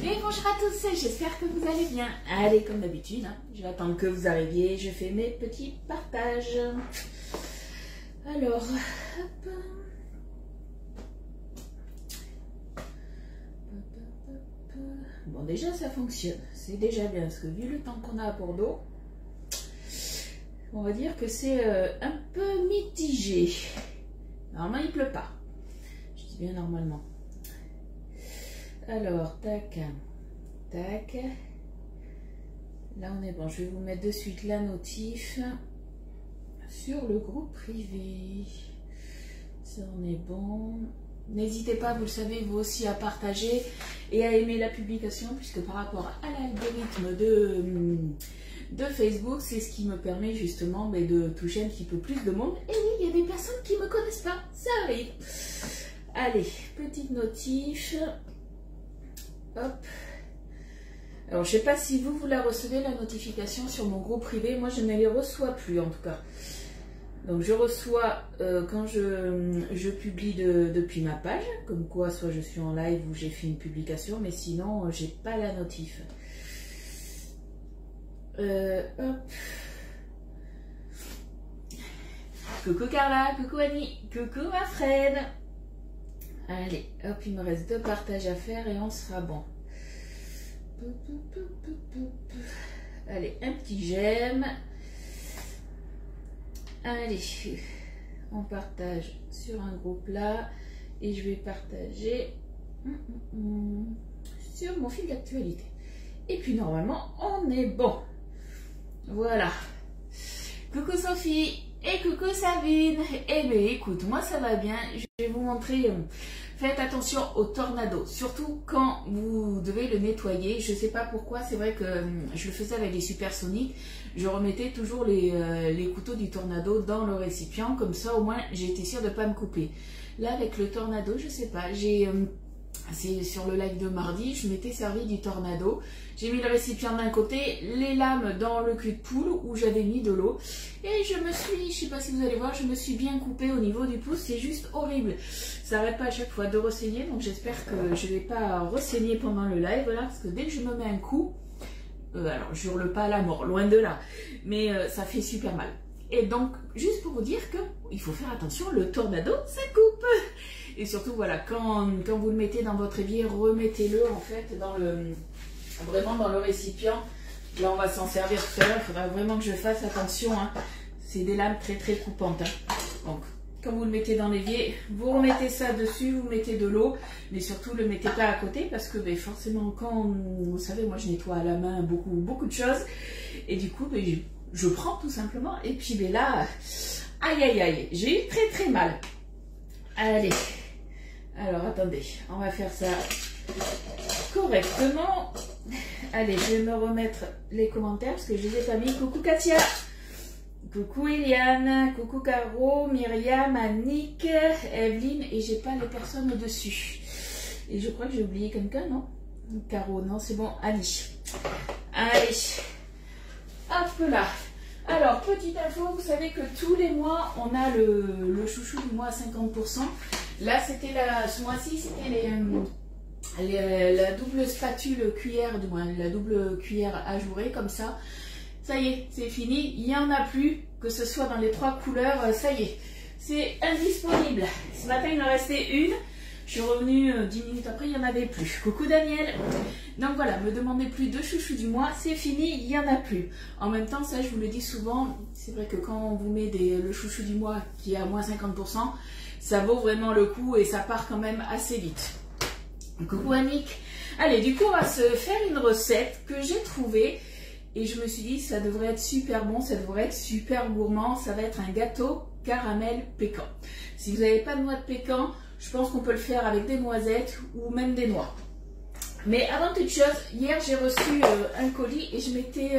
Et bonjour à tous, j'espère que vous allez bien. Allez, comme d'habitude, hein, je vais attendre que vous arriviez, je fais mes petits partages. Alors, hop. Bon, déjà ça fonctionne, c'est déjà bien, parce que vu le temps qu'on a à Bordeaux, on va dire que c'est un peu mitigé. Normalement, il pleut pas. Je dis bien normalement. Alors, tac, tac. Là, on est bon. Je vais vous mettre de suite la notif sur le groupe privé. Ça, on est bon. N'hésitez pas, vous le savez, vous aussi, à partager et à aimer la publication, puisque par rapport à l'algorithme de Facebook, c'est ce qui me permet justement de toucher un petit peu plus de monde. Et oui, il y a des personnes qui ne me connaissent pas, ça arrive. Allez, petite notif. Hop. Alors, je ne sais pas si vous la recevez, la notification sur mon groupe privé. Moi, je ne les reçois plus, en tout cas. Donc, je reçois quand je publie depuis ma page, comme quoi, soit je suis en live ou j'ai fait une publication, mais sinon, j'ai pas la notif. Hop. Coucou Carla, coucou Annie, coucou ma Fred. Allez, hop, il me reste 2 partages à faire et on sera bon. Allez, un petit j'aime. Allez, on partage sur un groupe là et je vais partager sur mon fil d'actualité. Et puis normalement, on est bon. Voilà. Coucou Sophie et coucou Sabine. Eh bien écoute, moi ça va bien. Je vais vous montrer. Faites attention aux tornados, surtout quand vous devez le nettoyer. Je ne sais pas pourquoi, c'est vrai que je le faisais avec les supersoniques. Je remettais toujours les couteaux du tornado dans le récipient, comme ça au moins j'étais sûre de ne pas me couper. Là avec le tornado, je ne sais pas, c'est sur le live de mardi, je m'étais servi du tornado. J'ai mis le récipient d'un côté, les lames dans le cul de poule où j'avais mis de l'eau. Et je me suis, je sais pas si vous allez voir, je me suis bien coupée au niveau du pouce. C'est juste horrible. Ça n'arrête pas à chaque fois de ressaigner. Donc j'espère que je ne vais pas ressaigner pendant le live. Voilà, parce que dès que je me mets un coup, alors je hurle pas à la mort, loin de là. Mais ça fait super mal. Et donc, juste pour vous dire qu'il faut faire attention, le tornado, ça coupe. Et surtout, voilà, quand vous le mettez dans votre évier, remettez-le en fait vraiment dans le récipient. Là, on va s'en servir tout à l'heure. Il faudra vraiment que je fasse attention. Hein. C'est des lames très très coupantes. Hein. Donc, quand vous le mettez dans l'évier, vous remettez ça dessus, vous mettez de l'eau. Mais surtout, ne le mettez pas à côté parce que forcément, quand, vous savez, moi je nettoie à la main beaucoup de choses. Et du coup, je prends tout simplement. Et puis là, aïe aïe aïe, j'ai eu très très mal. Allez. Alors, attendez, on va faire ça correctement. Allez, je vais me remettre les commentaires parce que je ne les ai pas mis. Coucou Katia, coucou Eliane, coucou Caro, Myriam, Annick, Evelyne, et j'ai pas les personnes au-dessus. Et je crois que j'ai oublié quelqu'un, non? Caro, non, c'est bon, Annie. Allez, hop là. Alors, petite info, vous savez que tous les mois, on a le chouchou du mois à 50%. Là, c'était ce mois-ci, c'était la double spatule cuillère, du moins la double cuillère ajourée, comme ça. Ça y est, c'est fini. Il n'y en a plus, que ce soit dans les 3 couleurs, ça y est. C'est indisponible. Ce matin, il en restait une. Je suis revenue 10 minutes après, il n'y en avait plus. Coucou Daniel. Donc voilà, me demandez plus de chouchou du mois, c'est fini, il n'y en a plus. En même temps, ça je vous le dis souvent, c'est vrai que quand on vous met le chouchou du mois qui est à moins 50%, ça vaut vraiment le coup et ça part quand même assez vite. Coucou Annick. Allez, du coup, on va se faire une recette que j'ai trouvée et je me suis dit, ça devrait être super bon, ça devrait être super gourmand. Ça va être un gâteau caramel pécan. Si vous n'avez pas de noix de pécan, je pense qu'on peut le faire avec des noisettes ou même des noix. Mais avant toute chose, hier j'ai reçu un colis et je m'étais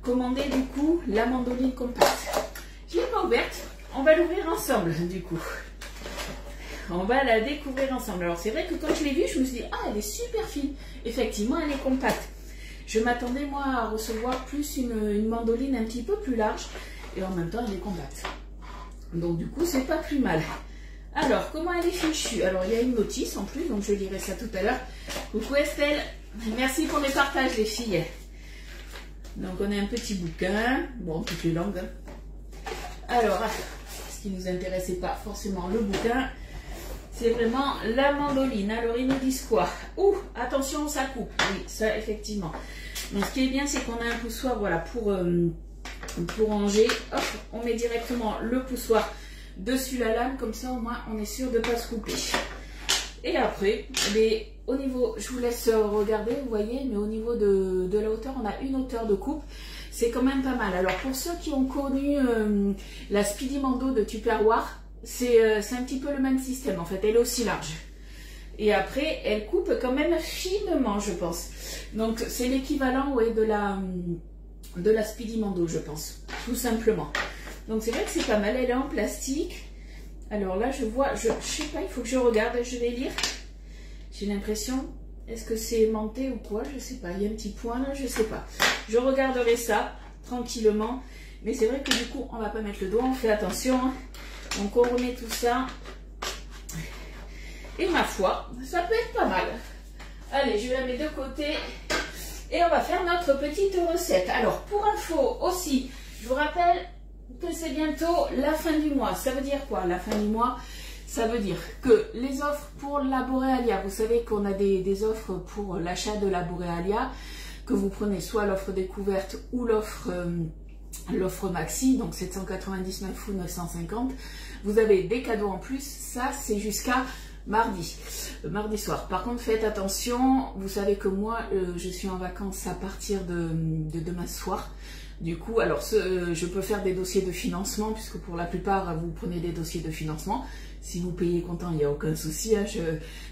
commandé du coup la mandoline compacte. Je ne l'ai pas ouverte, on va l'ouvrir ensemble du coup. On va la découvrir ensemble. Alors c'est vrai que quand je l'ai vue, je me suis dit, ah elle est super fine. Effectivement, elle est compacte. Je m'attendais moi à recevoir plus une mandoline un petit peu plus large et en même temps elle est compacte. Donc du coup c'est pas plus mal. Alors comment elle est fichue? Alors il y a une notice en plus, donc je lirai ça tout à l'heure. Coucou Estelle. Merci pour les partages les filles. Donc on a un petit bouquin. Bon, toutes les langues. Alors, ce qui nous intéressait pas forcément le bouquin, c'est vraiment la mandoline. Alors ils nous disent quoi? Ouh, attention, ça coupe. Oui, ça effectivement. Donc ce qui est bien, c'est qu'on a un poussoir, voilà, pour ranger. Hop, on met directement le poussoir dessus la lame, comme ça au moins on est sûr de ne pas se couper. Et après, au niveau, je vous laisse regarder, vous voyez, mais au niveau de la hauteur, on a une hauteur de coupe. C'est quand même pas mal. Alors pour ceux qui ont connu la Speedy Mando de Tupperware, c'est un petit peu le même système en fait, elle est aussi large. Et après, elle coupe quand même finement, je pense. Donc c'est l'équivalent, ouais, de la Speedy Mando, je pense, tout simplement. Donc c'est vrai que c'est pas mal, elle est en plastique. Alors là, je vois, je sais pas, il faut que je regarde, je vais lire. J'ai l'impression, est-ce que c'est aimanté ou quoi? Je sais pas, il y a un petit point là, je sais pas. Je regarderai ça tranquillement. Mais c'est vrai que du coup, on va pas mettre le doigt, on fait attention. Donc on remet tout ça. Et ma foi, ça peut être pas mal. Allez, je la mets de côté. Et on va faire notre petite recette. Alors, pour info aussi, je vous rappelle que c'est bientôt la fin du mois. Ça veut dire quoi, la fin du mois? Ça veut dire que les offres pour la Borealia, vous savez qu'on a des offres pour l'achat de la Borealia, que vous prenez soit l'offre découverte ou l'offre maxi, donc 799 ou 950. Vous avez des cadeaux en plus, ça c'est jusqu'à mardi soir. Par contre, faites attention, vous savez que moi, je suis en vacances à partir de demain soir. Du coup, alors je peux faire des dossiers de financement, puisque pour la plupart, vous prenez des dossiers de financement. Si vous payez comptant, il n'y a aucun souci, hein,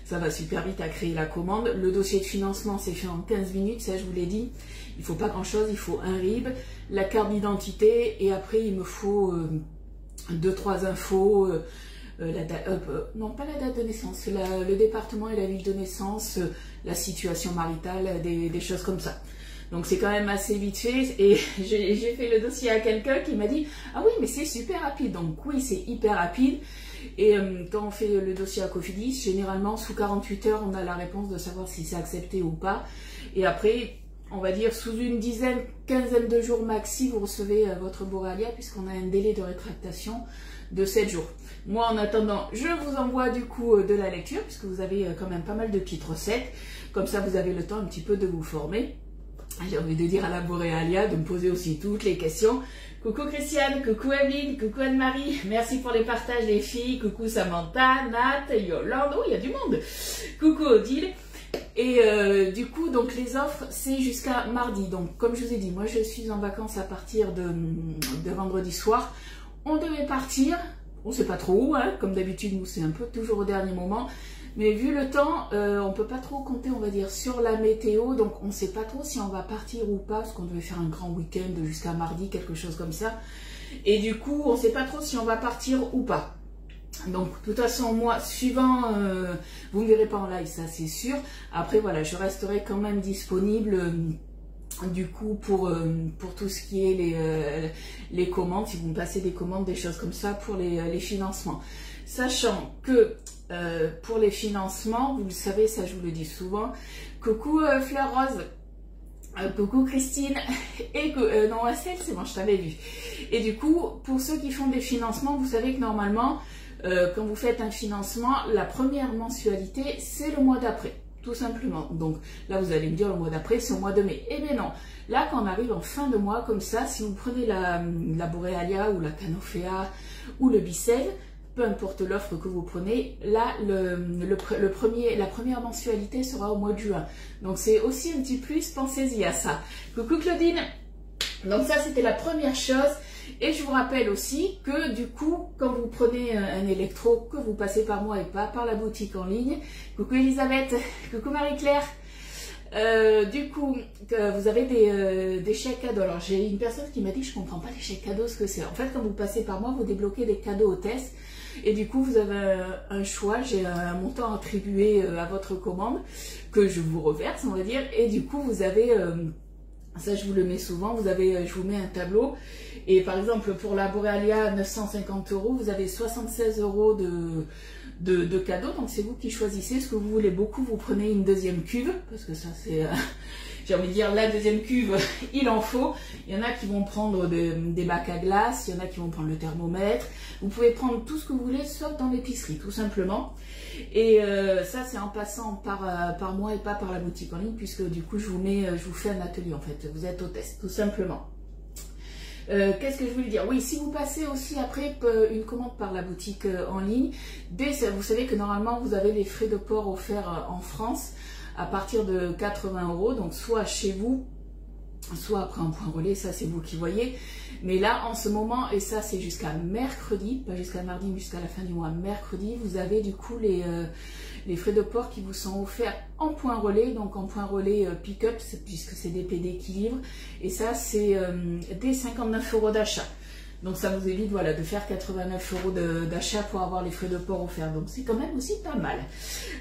ça va super vite à créer la commande. Le dossier de financement, c'est fait en 15 minutes, ça je vous l'ai dit. Il ne faut pas grand-chose, il faut un RIB, la carte d'identité, et après il me faut 2-3 infos. Non, pas la date de naissance, le département et la ville de naissance, la situation maritale, des choses comme ça. Donc c'est quand même assez vite fait, et j'ai fait le dossier à quelqu'un qui m'a dit « Ah oui, mais c'est super rapide ». Donc oui, c'est hyper rapide. Et quand on fait le dossier à Cofidis, généralement sous 48 heures, on a la réponse de savoir si c'est accepté ou pas. Et après, on va dire sous une dizaine, quinzaine de jours maxi, vous recevez votre Borealia, puisqu'on a un délai de rétractation de 7 jours. Moi, en attendant, je vous envoie du coup de la lecture, puisque vous avez quand même pas mal de petites recettes. Comme ça, vous avez le temps un petit peu de vous former. J'ai envie de dire à la Borealia de me poser aussi toutes les questions. Coucou Christiane, coucou Evelyne, coucou Anne-Marie, merci pour les partages les filles, coucou Samantha, Nat, Yolande, oh il y a du monde, coucou Odile. Et du coup, donc les offres, c'est jusqu'à mardi. Donc comme je vous ai dit, moi je suis en vacances à partir de vendredi soir. On devait partir, on ne sait pas trop où, hein, comme d'habitude, nous c'est un peu toujours au dernier moment. Mais vu le temps, on ne peut pas trop compter, on va dire, sur la météo. Donc, on ne sait pas trop si on va partir ou pas, parce qu'on devait faire un grand week-end jusqu'à mardi, quelque chose comme ça. Et du coup, on ne sait pas trop si on va partir ou pas. Donc, de toute façon, moi, suivant, vous ne me verrez pas en live, ça c'est sûr. Après, voilà, je resterai quand même disponible, du coup, pour tout ce qui est les commandes, si vous me passez des commandes, des choses comme ça, pour les financements. Sachant que pour les financements, vous le savez, ça je vous le dis souvent, coucou Fleur Rose, coucou Christine, et non Estelle, c'est bon, je t'avais vu. Et du coup, pour ceux qui font des financements, vous savez que normalement, quand vous faites un financement, la première mensualité, c'est le mois d'après, tout simplement. Donc là, vous allez me dire le mois d'après, c'est au mois de mai. Eh bien non, là quand on arrive en fin de mois, comme ça, si vous prenez la Borealia ou la Canofea ou le Bicève, peu importe l'offre que vous prenez, là, la première mensualité sera au mois de juin. Donc, c'est aussi un petit plus, pensez-y à ça. Coucou Claudine. Donc, ça, c'était la première chose. Et je vous rappelle aussi que, du coup, quand vous prenez un électro, que vous passez par moi et pas par la boutique en ligne. Coucou Elisabeth. Coucou Marie-Claire. Du coup, vous avez des chèques cadeaux. Alors, j'ai une personne qui m'a dit, je comprends pas les chèques cadeaux, ce que c'est. En fait, quand vous passez par moi, vous débloquez des cadeaux hôtesses. Et du coup, vous avez un choix, j'ai un montant attribué à votre commande que je vous reverse, on va dire. Et du coup, vous avez Ça, je vous le mets souvent. Vous avez, je vous mets un tableau. Et par exemple, pour la Borealia, 950 €, vous avez 76 € de cadeaux. Donc, c'est vous qui choisissez ce que vous voulez beaucoup. Vous prenez une deuxième cuve, parce que ça, c'est, j'ai envie de dire, la deuxième cuve, il en faut. Il y en a qui vont prendre des bacs à glace. Il y en a qui vont prendre le thermomètre. Vous pouvez prendre tout ce que vous voulez, sauf dans l'épicerie, tout simplement. Et ça, c'est en passant par moi et pas par la boutique en ligne, puisque du coup, je vous fais un atelier, en fait. Vous êtes au test, tout simplement. Qu'est-ce que je voulais dire? Oui, si vous passez aussi après une commande par la boutique en ligne, vous savez que normalement, vous avez les frais de port offerts en France à partir de 80 €, donc soit chez vous, soit après en point relais, ça c'est vous qui voyez. Mais là, en ce moment, et ça c'est jusqu'à mercredi, pas jusqu'à mardi, mais jusqu'à la fin du mois, mercredi, vous avez du coup les frais de port qui vous sont offerts en point relais, donc en point relais pick-up, puisque c'est des PD qui livrent. Et ça, c'est des 59 € d'achat. Donc ça vous évite, voilà, de faire 89 € d'achat pour avoir les frais de port offerts. Donc c'est quand même aussi pas mal.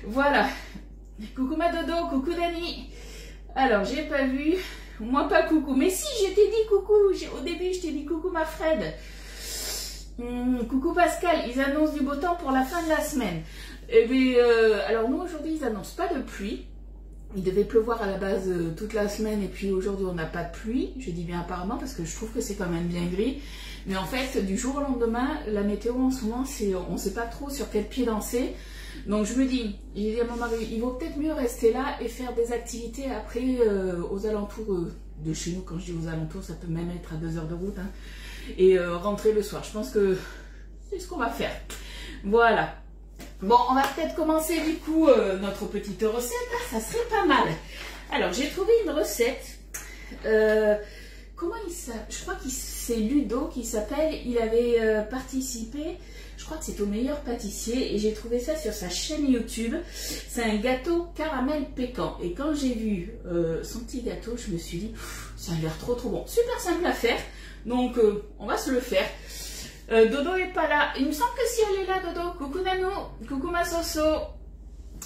Voilà. Coucou ma dodo, coucou Dani. Alors, j'ai pas vu... Moi pas coucou, mais si je t'ai dit coucou, au début je t'ai dit coucou ma Fred. Coucou Pascal, ils annoncent du beau temps pour la fin de la semaine. Eh bien, alors nous aujourd'hui ils annoncent pas de pluie. Il devait pleuvoir à la base toute la semaine et puis aujourd'hui on n'a pas de pluie. Je dis bien apparemment parce que je trouve que c'est quand même bien gris. Mais en fait du jour au lendemain, la météo en ce moment, on ne sait pas trop sur quel pied danser. Donc je me dis, j'ai dit à mon mari, il vaut peut-être mieux rester là et faire des activités après aux alentours de chez nous. Quand je dis aux alentours, ça peut même être à 2 heures de route. Hein, et rentrer le soir. Je pense que c'est ce qu'on va faire. Voilà. Bon, on va peut-être commencer du coup notre petite recette. Ça serait pas mal. Alors j'ai trouvé une recette. Comment il s'appelle? Je crois que c'est Ludo qui s'appelle. Il avait participé. Je crois que c'est au meilleur pâtissier et j'ai trouvé ça sur sa chaîne YouTube. C'est un gâteau caramel pécan. Et quand j'ai vu son petit gâteau, je me suis dit, ça a l'air trop bon. Super simple à faire. Donc, on va se le faire. Dodo est pas là. Il me semble que si elle est là, Dodo. Coucou Nanou. Coucou ma Soso.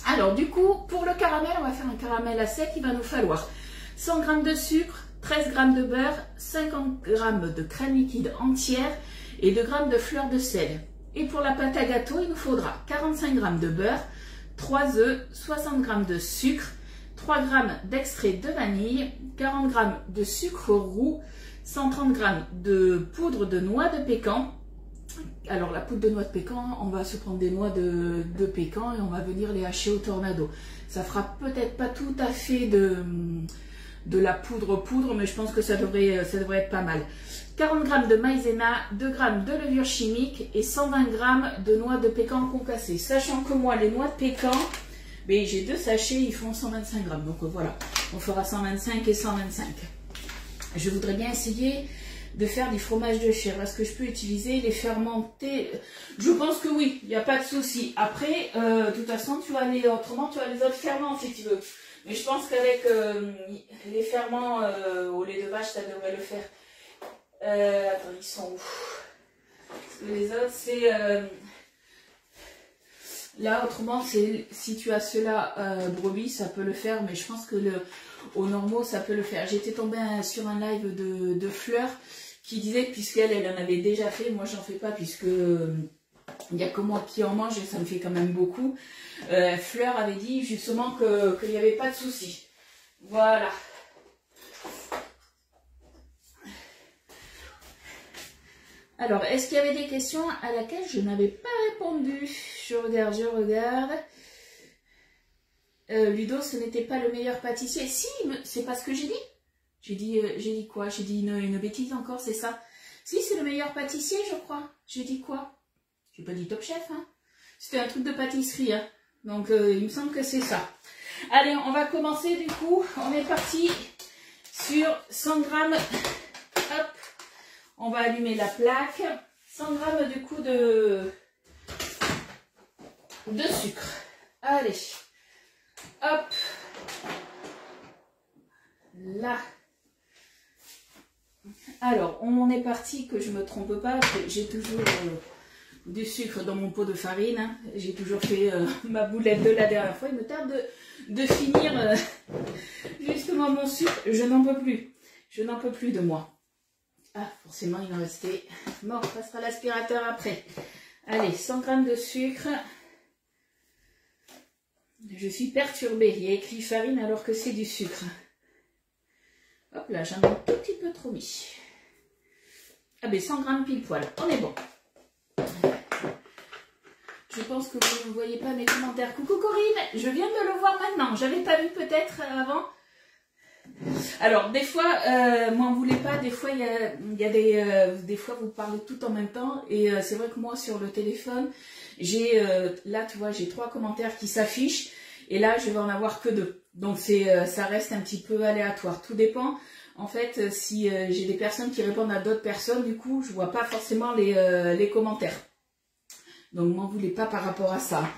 Alors, du coup, pour le caramel, on va faire un caramel à sec. Il va nous falloir 100 g de sucre, 13 g de beurre, 50 g de crème liquide entière et 2 g de fleur de sel. Et pour la pâte à gâteau, il nous faudra 45 g de beurre, 3 œufs, 60 g de sucre, 3 g d'extrait de vanille, 40 g de sucre roux, 130 g de poudre de noix de pécan. Alors la poudre de noix de pécan, on va se prendre des noix de pécan et on va venir les hacher au tornado. Ça fera peut-être pas tout à fait de la poudre, mais je pense que ça devrait être pas mal. 40 g de maïzena, 2 g de levure chimique et 120 g de noix de pécan concassées. Sachant que moi, les noix de pécan, ben, j'ai 2 sachets, ils font 125 g. Donc voilà, on fera 125 et 125. Je voudrais bien essayer de faire du fromage de chèvre. Est-ce que je peux utiliser les fermentés? Je pense que oui, il n'y a pas de souci. Après, de toute façon, autrement, tu as les autres ferments si tu veux. Mais je pense qu'avec les ferments au lait de vache, ça devrait le faire. Attends, ils sont où? Parce que les autres, c'est... là, autrement, si tu as ceux-là brebis, ça peut le faire. Mais je pense que au normaux, ça peut le faire. J'étais tombée sur un live de Fleur qui disait que puisqu'elle en avait déjà fait, moi j'en fais pas puisque il n'y a que moi qui en mange et ça me fait quand même beaucoup. Fleur avait dit justement qu'il n'y avait pas de souci. Voilà. Alors, est-ce qu'il y avait des questions à laquelle je n'avais pas répondu? Je regarde. Ludo, ce n'était pas le meilleur pâtissier. Si, c'est pas ce que j'ai dit. J'ai dit quoi? J'ai dit une bêtise encore, c'est ça? Si, c'est le meilleur pâtissier, je crois. J'ai dit quoi? J'ai pas dit Top Chef, hein. C'était un truc de pâtisserie, hein. Donc, il me semble que c'est ça. Allez, on va commencer du coup. On est parti sur 100 g. Hop. On va allumer la plaque. 100 g du coup de sucre. Allez. Hop. Là. Alors, on est parti, que je ne me trompe pas. J'ai toujours du sucre dans mon pot de farine. Hein. J'ai toujours fait ma boulette de la dernière fois. Il me tarde de finir justement mon sucre. Je n'en peux plus. Je n'en peux plus de moi. Ah, forcément, il en restait. Bon, on passera l'aspirateur après. Allez, 100 g de sucre. Je suis perturbée. Il y a écrit farine alors que c'est du sucre. Hop là, j'en ai un tout petit peu trop mis. Ah ben 100 g pile poil. On est bon. Je pense que vous ne voyez pas mes commentaires. Coucou Corinne, je viens de le voir maintenant. J'avais pas vu peut-être avant. Alors des fois, moi on voulait pas. Des fois il y a des fois vous parlez tout en même temps. Et c'est vrai que moi sur le téléphone, j'ai là tu vois j'ai 3 commentaires qui s'affichent. Et là je vais en avoir que 2. Donc ça reste un petit peu aléatoire. Tout dépend. En fait, si j'ai des personnes qui répondent à d'autres personnes, du coup je vois pas forcément les commentaires. Donc, m'en voulez pas par rapport à ça.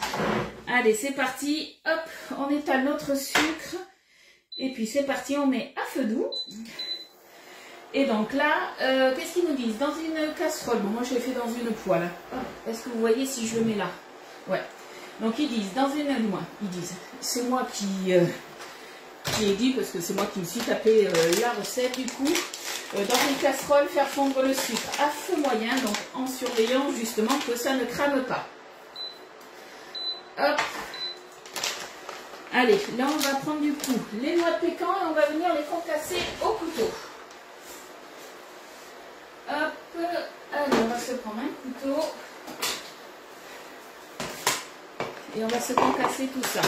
Allez, c'est parti. Hop, on étale notre sucre. Et puis, c'est parti, on met à feu doux. Et donc là, qu'est-ce qu'ils nous disent? Dans une casserole. Bon, moi, je l'ai fait dans une poêle. Est-ce que vous voyez si je le mets là? Ouais. Donc, ils disent, dans une... Ils disent, c'est moi qui ai dit, parce que c'est moi qui me suis tapé la recette, du coup. Dans une casserole, faire fondre le sucre à feu moyen, donc en surveillant justement que ça ne crame pas. Hop. Allez, là on va prendre du coup les noix de pécan et on va venir les concasser au couteau. Hop. Allez, on va se prendre un couteau. Et on va se concasser tout ça.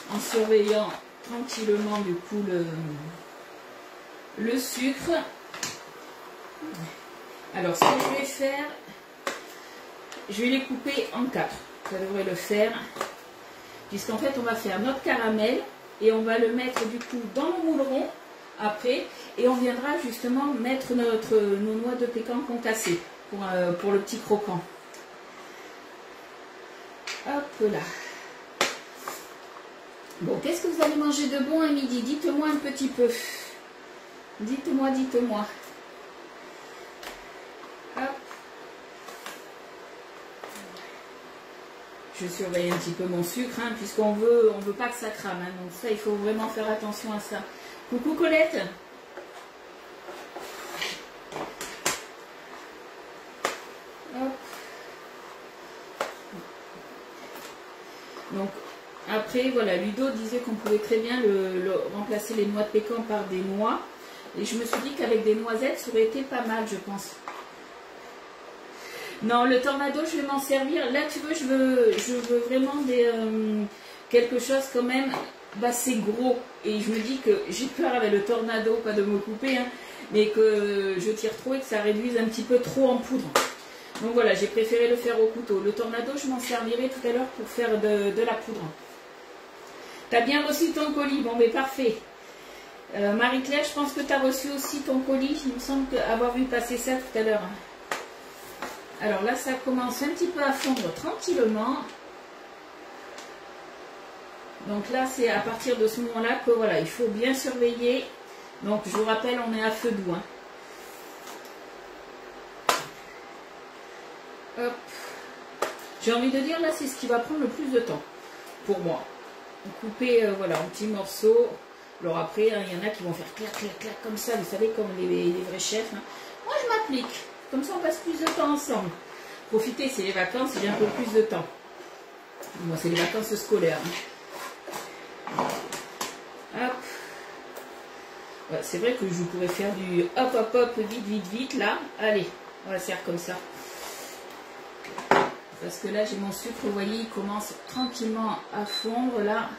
En surveillant tranquillement du coup le sucre. Alors ce que je vais faire, je vais les couper en 4. Ça devrait le faire. Puisqu'en fait on va faire notre caramel et on va le mettre du coup dans le mouleron après. Et on viendra justement mettre nos noix de pécan concassées pour le petit croquant. Hop là. Bon, qu'est-ce que vous allez manger de bon à midi? Dites-moi un petit peu. Dites-moi, dites-moi. Hop. Je surveille un petit peu mon sucre, hein, puisqu'on veut pas que ça crame. Hein, donc ça, il faut vraiment faire attention à ça. Coucou Colette. Hop. Donc, après, voilà, Ludo disait qu'on pouvait très bien remplacer les noix de pécan par des noix. Et je me suis dit qu'avec des noisettes, ça aurait été pas mal, je pense. Non, le tornado, je vais m'en servir. Là, tu vois, je veux vraiment quelque chose quand même d'assez gros. Et je me dis que j'ai peur avec le tornado, pas de me couper, hein, mais que je tire trop et que ça réduise un petit peu trop en poudre. Donc voilà, j'ai préféré le faire au couteau. Le tornado, je m'en servirai tout à l'heure pour faire de la poudre. T'as bien reçu ton colis? Bon, mais parfait. Marie-Claire, je pense que tu as reçu aussi ton colis. Il me semble avoir vu passer ça tout à l'heure. Alors là, ça commence un petit peu à fondre tranquillement. Donc là, c'est à partir de ce moment-là que voilà, il faut bien surveiller. Donc, je vous rappelle, on est à feu doux. Hein. Hop. J'ai envie de dire, là, c'est ce qui va prendre le plus de temps pour moi. Couper voilà, en petits morceaux. Alors après, hein, il y en a qui vont faire clac, clac, clac comme ça, vous savez, comme les vrais chefs. Hein. Moi, je m'applique. Comme ça, on passe plus de temps ensemble. Profitez, c'est les vacances, j'ai un peu plus de temps. Moi, c'est les vacances scolaires. Hein. Hop. Ouais, c'est vrai que je pourrais faire du hop, hop, hop, vite, vite, vite, là. Allez, on va faire comme ça. Parce que là, j'ai mon sucre, vous voyez, il commence tranquillement à fondre, là.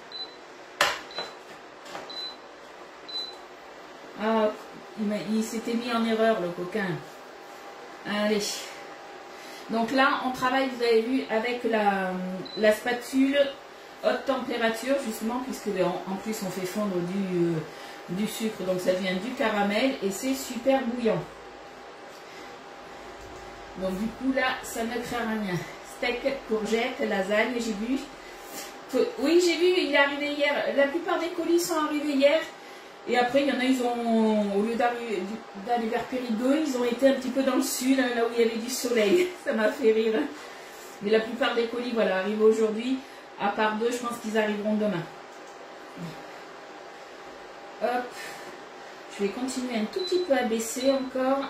Ah, il s'était mis en erreur, le coquin. Allez. Donc là, on travaille, vous avez vu, avec la spatule haute température, justement, puisque en plus, on fait fondre du sucre. Donc, ça devient du caramel et c'est super bouillant. Donc, du coup, là, ça ne craint rien. Steak, courgettes, lasagne, j'ai vu. Oui, j'ai vu, il est arrivé hier. La plupart des colis sont arrivés hier. Et après, il y en a, ils ont, au lieu d'aller vers Périgueux, ils ont été un petit peu dans le sud, là où il y avait du soleil. Ça m'a fait rire. Mais la plupart des colis, voilà, arrivent aujourd'hui. À part 2, je pense qu'ils arriveront demain. Hop. Je vais continuer un tout petit peu à baisser encore.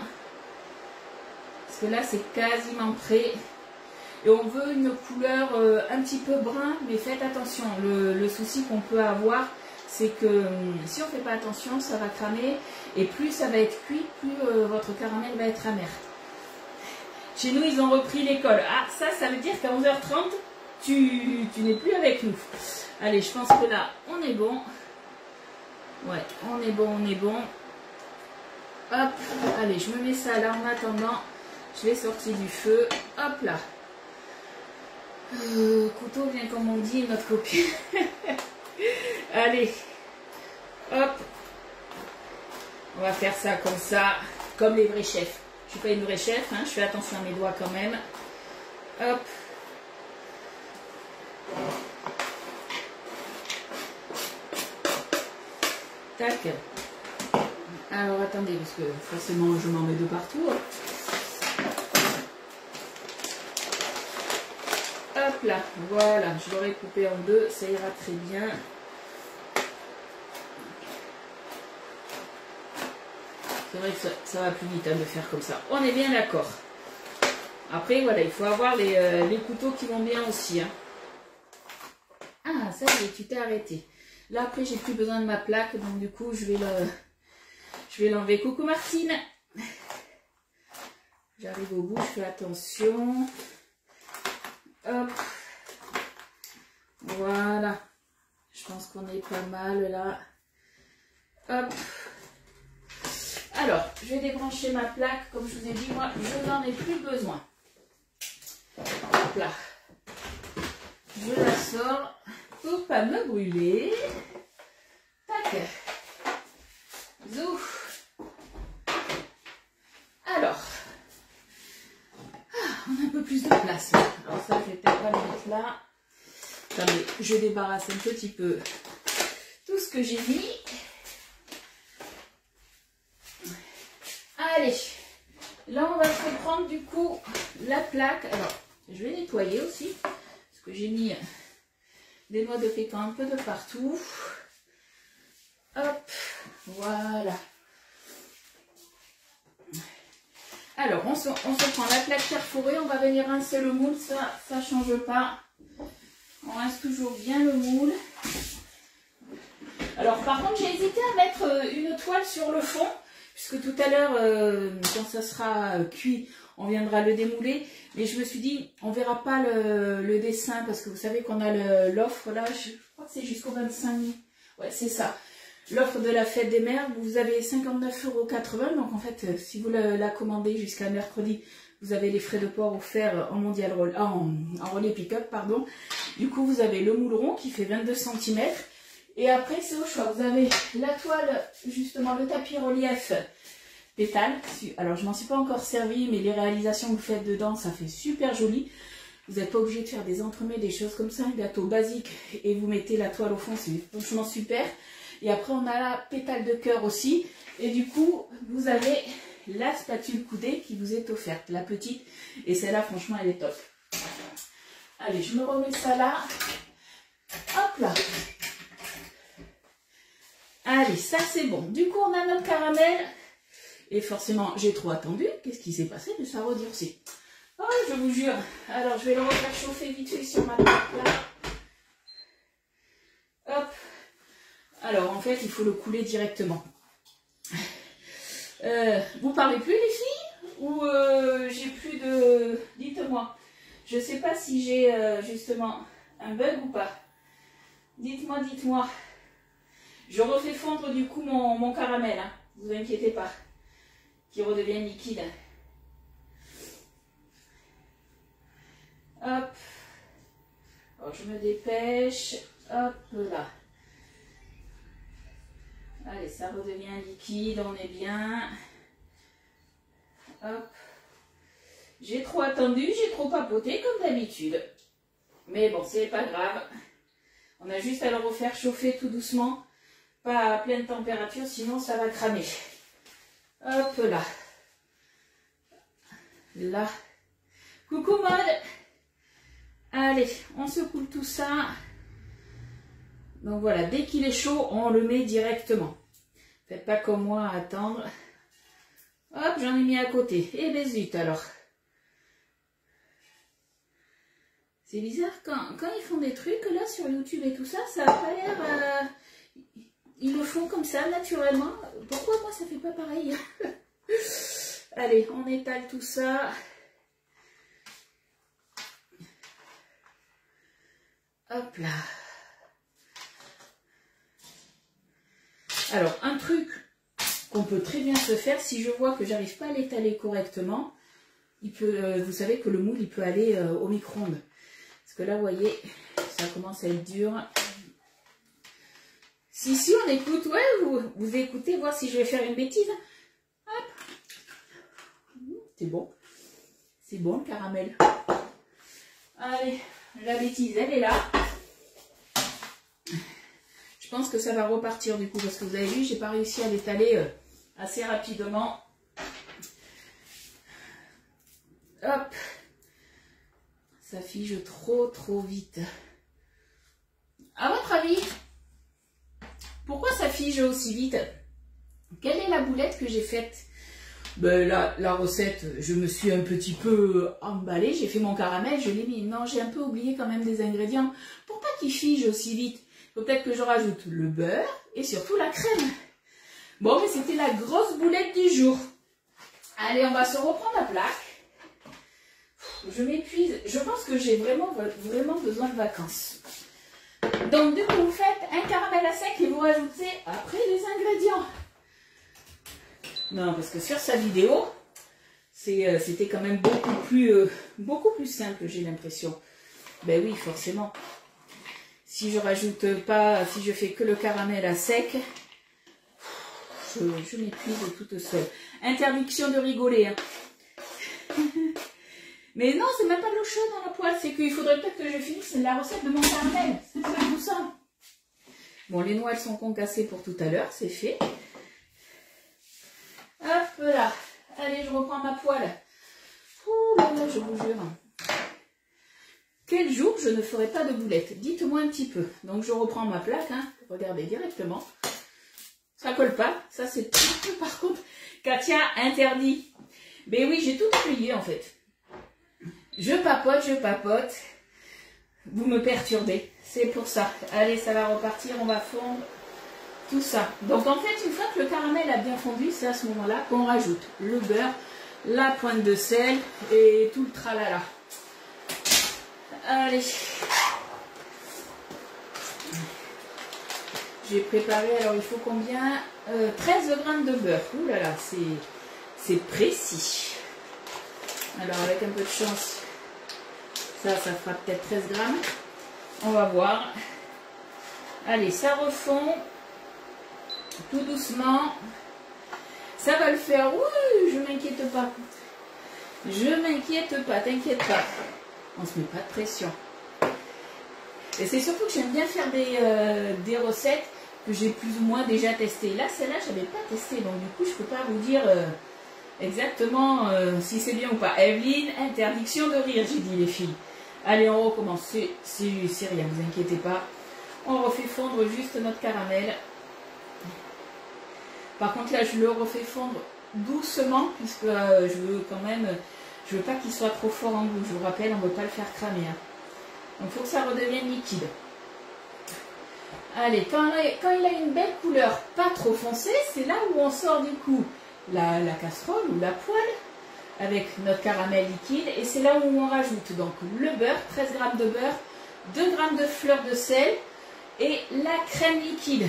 Parce que là, c'est quasiment prêt. Et on veut une couleur un petit peu brun, mais faites attention. Le souci qu'on peut avoir, c'est que si on ne fait pas attention, ça va cramer. Et plus ça va être cuit, plus votre caramel va être amer. Chez nous, ils ont repris l'école. Ah, ça veut dire qu'à 11h30, tu n'es plus avec nous. Allez, je pense que là, on est bon. Ouais, on est bon, on est bon. Hop, allez, je me mets ça là en attendant. Je l'ai sorti du feu. Hop là. Couteau vient comme on dit, notre copine. Allez. Hop. On va faire ça comme ça, comme les vrais chefs. Je ne suis pas une vraie chef, hein, je fais attention à mes doigts quand même. Hop. Tac. Alors attendez, parce que forcément je m'en mets de partout. Hop là, voilà, je l'aurais coupé en 2, ça ira très bien. C'est vrai que ça va plus vite hein, de faire comme ça. On est bien d'accord. Après, voilà, il faut avoir les couteaux qui vont bien aussi. Hein. Ah, ça y est, tu t'es arrêté. Là, après, j'ai plus besoin de ma plaque, donc du coup, je vais l'enlever. Coucou Martine. J'arrive au bout, je fais attention. Hop. Voilà. Je pense qu'on est pas mal là. Hop. Alors, je vais débrancher ma plaque. Comme je vous ai dit, moi, je n'en ai plus besoin. Hop là. Je la sors pour pas me brûler. Tac. Zou. Alors. On a un peu plus de place. Alors ça, je vais peut-être pas le mettre là. Attendez, je débarrasse un petit peu tout ce que j'ai mis. Allez, là on va se prendre du coup la plaque. Alors, je vais nettoyer aussi, parce que j'ai mis des noix de pécan un peu de partout. Hop, voilà. Alors, on se prend la plaque perforée, on va venir rincer le moule, ça ne change pas. On rince toujours bien le moule. Alors, par contre, j'ai hésité à mettre une toile sur le fond. Puisque tout à l'heure, quand ça sera cuit, on viendra le démouler. Mais je me suis dit, on ne verra pas le dessin, parce que vous savez qu'on a l'offre là, je crois que c'est jusqu'au 25. Ouais, c'est ça. L'offre de la fête des mères, vous avez 59,80 €. Donc en fait, si vous la commandez jusqu'à mercredi, vous avez les frais de port offerts en relais pick-up, pardon. Du coup, vous avez le moule rond qui fait 22 cm. Et après, c'est au choix. Vous avez la toile, justement, le tapis relief pétale. Alors, je m'en suis pas encore servi, mais les réalisations que vous faites dedans, ça fait super joli. Vous n'êtes pas obligé de faire des entremets, des choses comme ça. Un gâteau basique et vous mettez la toile au fond, c'est franchement super. Et après, on a la pétale de cœur aussi. Et du coup, vous avez la spatule coudée qui vous est offerte, la petite. Et celle-là, franchement, elle est top. Allez, je me remets ça là. Hop là. Allez, ça c'est bon. Du coup, on a notre caramel. Et forcément, j'ai trop attendu. Qu'est-ce qui s'est passé? Mais ça redurcit. Oh, je vous jure. Alors, je vais le refaire chauffer vite fait sur ma plaque là. Hop. Alors, en fait, il faut le couler directement. Vous parlez plus, les filles? Ou j'ai plus de... Dites-moi. Je ne sais pas si j'ai justement un bug ou pas. Dites-moi, dites-moi. Je refais fondre du coup mon caramel, hein. Vous inquiétez pas, qui redevient liquide. Hop, alors je me dépêche, hop là. Allez, ça redevient liquide, on est bien. Hop, j'ai trop attendu, j'ai trop papoté comme d'habitude. Mais bon, c'est pas grave. On a juste à le refaire chauffer tout doucement. Pas à pleine température, sinon ça va cramer. Hop là. Là. Coucou Maud. Allez. Allez, on secoue tout ça. Donc voilà, dès qu'il est chaud, on le met directement. Faites pas comme moi à attendre. Hop, j'en ai mis à côté. Et ben zut alors. C'est bizarre, quand ils font des trucs là sur YouTube et tout ça, ça n'a pas l'air... ils le font comme ça, naturellement. Pourquoi moi ça fait pas pareil? Allez, on étale tout ça. Hop là. Alors, un truc qu'on peut très bien se faire, si je vois que j'arrive pas à l'étaler correctement, il peut, vous savez que le moule, il peut aller au micro-ondes. Parce que là, vous voyez, ça commence à être dur. Si on écoute, ouais, vous écoutez, voir si je vais faire une bêtise. Hop. C'est bon. C'est bon, le caramel. Allez, la bêtise, elle est là. Je pense que ça va repartir du coup, parce que vous avez vu, j'ai pas réussi à l'étaler assez rapidement. Hop. Ça fige trop vite. À votre avis, pourquoi ça fige aussi vite? Quelle est la boulette que j'ai faite? Ben, la recette, je me suis un petit peu emballée. J'ai fait mon caramel, je l'ai mis. Non, j'ai un peu oublié quand même des ingrédients. Pour pas qu'il fige aussi vite, il faut peut-être que je rajoute le beurre et surtout la crème. Bon, mais c'était la grosse boulette du jour. Allez, on va se reprendre la plaque. Je m'épuise. Je pense que j'ai vraiment besoin de vacances. Donc, du coup, vous faites un caramel à sec et vous rajoutez après les ingrédients. Non, parce que sur sa vidéo, c'était quand même beaucoup plus simple, j'ai l'impression. Ben oui, forcément. Si je rajoute pas, si je fais que le caramel à sec, je m'épuise toute seule. Interdiction de rigoler. Hein. Mais non, c'est même pas de l'eau chaude dans la poêle, c'est qu'il faudrait peut-être que je finisse la recette de mon caramel. C'est pas tout ça. Bon, les noix, elles sont concassées pour tout à l'heure, c'est fait. Hop là. Allez, je reprends ma poêle. Ouh là là, je vous jure. Quel jour je ne ferai pas de boulettes? Dites-moi un petit peu. Donc, je reprends ma plaque, hein. Regardez directement. Ça colle pas. Ça, c'est par contre, Katia, interdit. Mais oui, j'ai tout oublié en fait. Je papote. Vous me perturbez. C'est pour ça. Allez, ça va repartir. On va fondre tout ça. Donc, en fait, une fois que le caramel a bien fondu, c'est à ce moment-là qu'on rajoute le beurre, la pointe de sel et tout le tralala. Allez. J'ai préparé, alors il faut combien 13 grammes de beurre. Ouh là là, c'est précis. Alors, avec un peu de chance, ça fera peut-être 13 grammes. On va voir. Allez, ça refond. Tout doucement. Ça va le faire. Oui, je m'inquiète pas. Je m'inquiète pas, t'inquiète pas. On se met pas de pression. Et c'est surtout que j'aime bien faire des recettes que j'ai plus ou moins déjà testées. Là, celle-là, je n'avais pas testé. Donc, du coup, je ne peux pas vous dire exactement si c'est bien ou pas. Evelyne, interdiction de rire, j'ai dit les filles. Allez, on recommence. C'est rien, ne vous inquiétez pas. On refait fondre juste notre caramel. Par contre, là, je le refais fondre doucement, puisque je veux pas qu'il soit trop fort en goût. Je vous rappelle, on ne veut pas le faire cramer. Hein. Donc, il faut que ça redevienne liquide. Allez, quand il a une belle couleur, pas trop foncée, c'est là où on sort du coup la casserole ou la poêle avec notre caramel liquide. Et c'est là où on rajoute donc le beurre, 13 g de beurre, 2 g de fleur de sel et la crème liquide.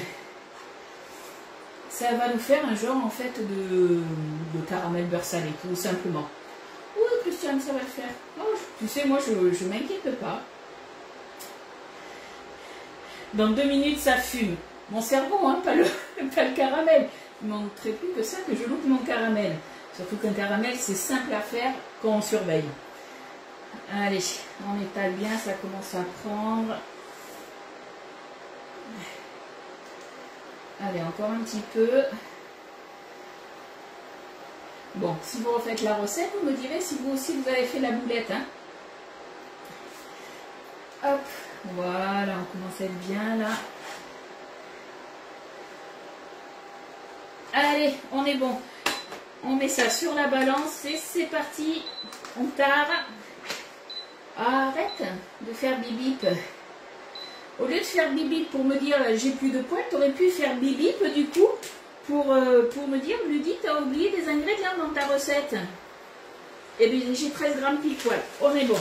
Ça va nous faire un genre en fait de caramel beurre salé, tout simplement. Oui, Christiane, ça va le faire. Oh, tu sais, moi, je m'inquiète pas. Dans 2 minutes, ça fume. Mon cerveau, hein, pas le caramel. Il ne manquerait plus que ça, que je loupe mon caramel. Surtout qu'un caramel, c'est simple à faire quand on surveille. Allez, on étale bien, ça commence à prendre. Allez, encore un petit peu. Bon, si vous refaites la recette, vous me direz si vous aussi vous avez fait la boulette. Hein. Hop, voilà, on commence à être bien là. Allez, on est bon. On met ça sur la balance et c'est parti. On tare. Arrête de faire bip-bip. Au lieu de faire bip-bip pour me dire j'ai plus de poils, tu aurais pu faire bip-bip du coup pour me dire Ludie, tu as oublié des ingrédients dans ta recette. Et bien j'ai 13 grammes pile poil. On est bon.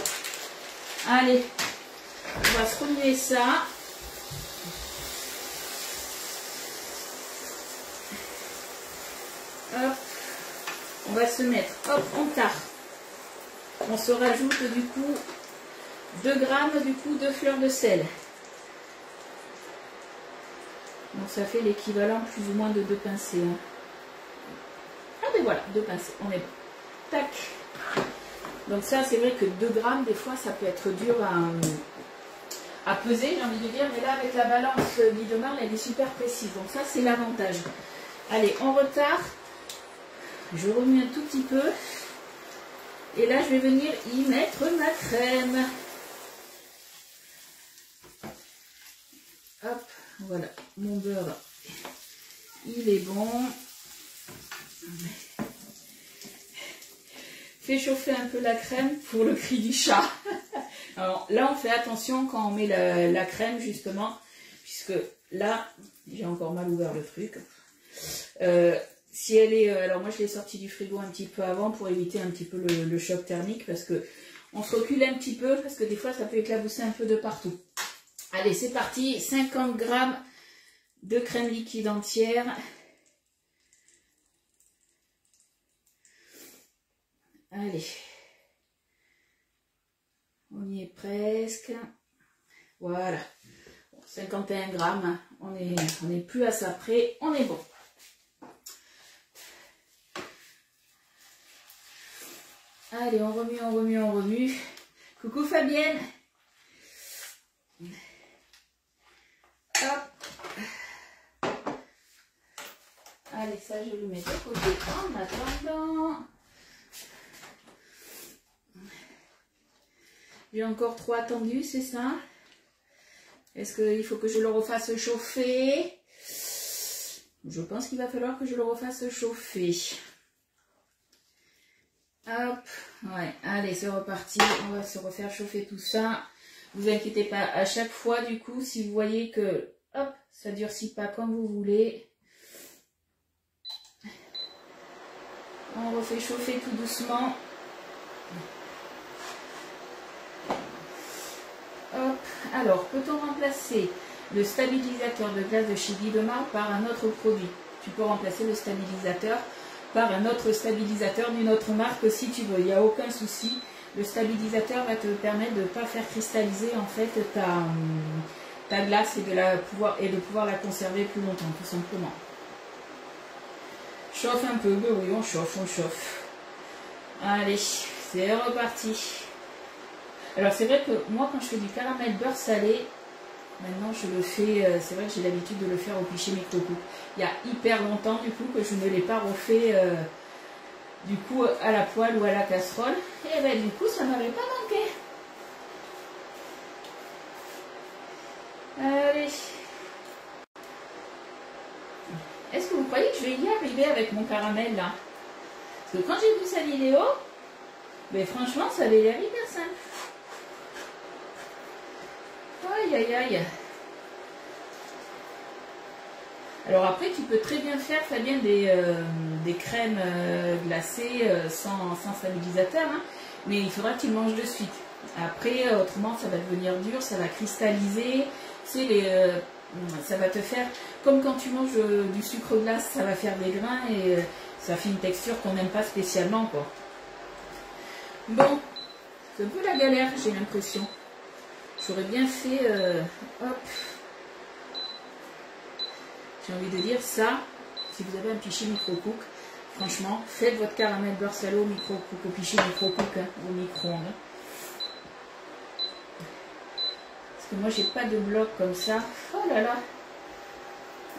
Allez, on va se remuer ça. Hop, on va se mettre, hop, on tare. On se rajoute du coup 2 grammes du coup de fleur de sel. Donc ça fait l'équivalent plus ou moins de 2 pincées. Hein. Ah ben voilà, 2 pincées, on est bon. Tac. Donc ça c'est vrai que 2 grammes des fois ça peut être dur à peser, j'ai envie de dire, mais là avec la balance Lidemar elle est super précise. Donc ça c'est l'avantage. Allez, on retarde. Je remue un tout petit peu. Et là, je vais venir y mettre ma crème. Hop, voilà. Mon beurre, il est bon. Fais chauffer un peu la crème pour le cri du chat. Alors là, on fait attention quand on met la crème, justement. Puisque là, j'ai encore mal ouvert le truc. Si elle est, alors moi je l'ai sortie du frigo un petit peu avant pour éviter un petit peu le choc thermique parce que on se recule un petit peu parce que des fois ça peut éclabousser un peu de partout. Allez, c'est parti, 50 grammes de crème liquide entière. Allez, on y est presque. Voilà, 51 grammes, on est plus à ça près, on est bon. Allez, on remue, on remue, on remue. Coucou Fabienne. Hop. Allez, ça je le mets de côté en attendant. J'ai encore trop attendu, c'est ça? Est-ce qu'il faut que je le refasse chauffer? Je pense qu'il va falloir que je le refasse chauffer. Hop, ouais, allez, c'est reparti, on va se refaire chauffer tout ça. Vous inquiétez pas, à chaque fois, du coup, si vous voyez que, hop, ça durcit pas comme vous voulez, on refait chauffer tout doucement. Hop, alors, peut-on remplacer le stabilisateur de glace de chez Lidemar par un autre produit? Tu peux remplacer le stabilisateur par un autre stabilisateur d'une autre marque si tu veux, il n'y a aucun souci. Le stabilisateur va te permettre de ne pas faire cristalliser en fait ta glace et de pouvoir la conserver plus longtemps, tout simplement. Chauffe un peu, ben oui, on chauffe, on chauffe. Allez, c'est reparti. Alors c'est vrai que moi quand je fais du caramel beurre salé, maintenant je le fais, c'est vrai que j'ai l'habitude de le faire au pichet micro-coupe. Il y a hyper longtemps du coup que je ne l'ai pas refait du coup à la poêle ou à la casserole. Et ben du coup ça m'avait pas manqué. Allez. Est-ce que vous croyez que je vais y arriver avec mon caramel là? Parce que quand j'ai vu sa vidéo, mais franchement ça avait l'air hyper simple. Aïe aïe aïe. Alors après tu peux très bien faire Fabien des crèmes glacées sans stabilisateur, hein, mais il faudra que tu le manges de suite. Après autrement ça va devenir dur, ça va cristalliser, ça va te faire comme quand tu manges du sucre glace, ça va faire des grains et ça fait une texture qu'on n'aime pas spécialement quoi. Bon, c'est un peu la galère j'ai l'impression. J'aurais bien fait, hop, j'ai envie de dire ça, si vous avez un pichet micro-cook, franchement, faites votre caramel beurre salé au micro-cook, au pichet micro-cook, hein, au micro-ondes. Parce que moi, j'ai pas de bloc comme ça. Oh là là.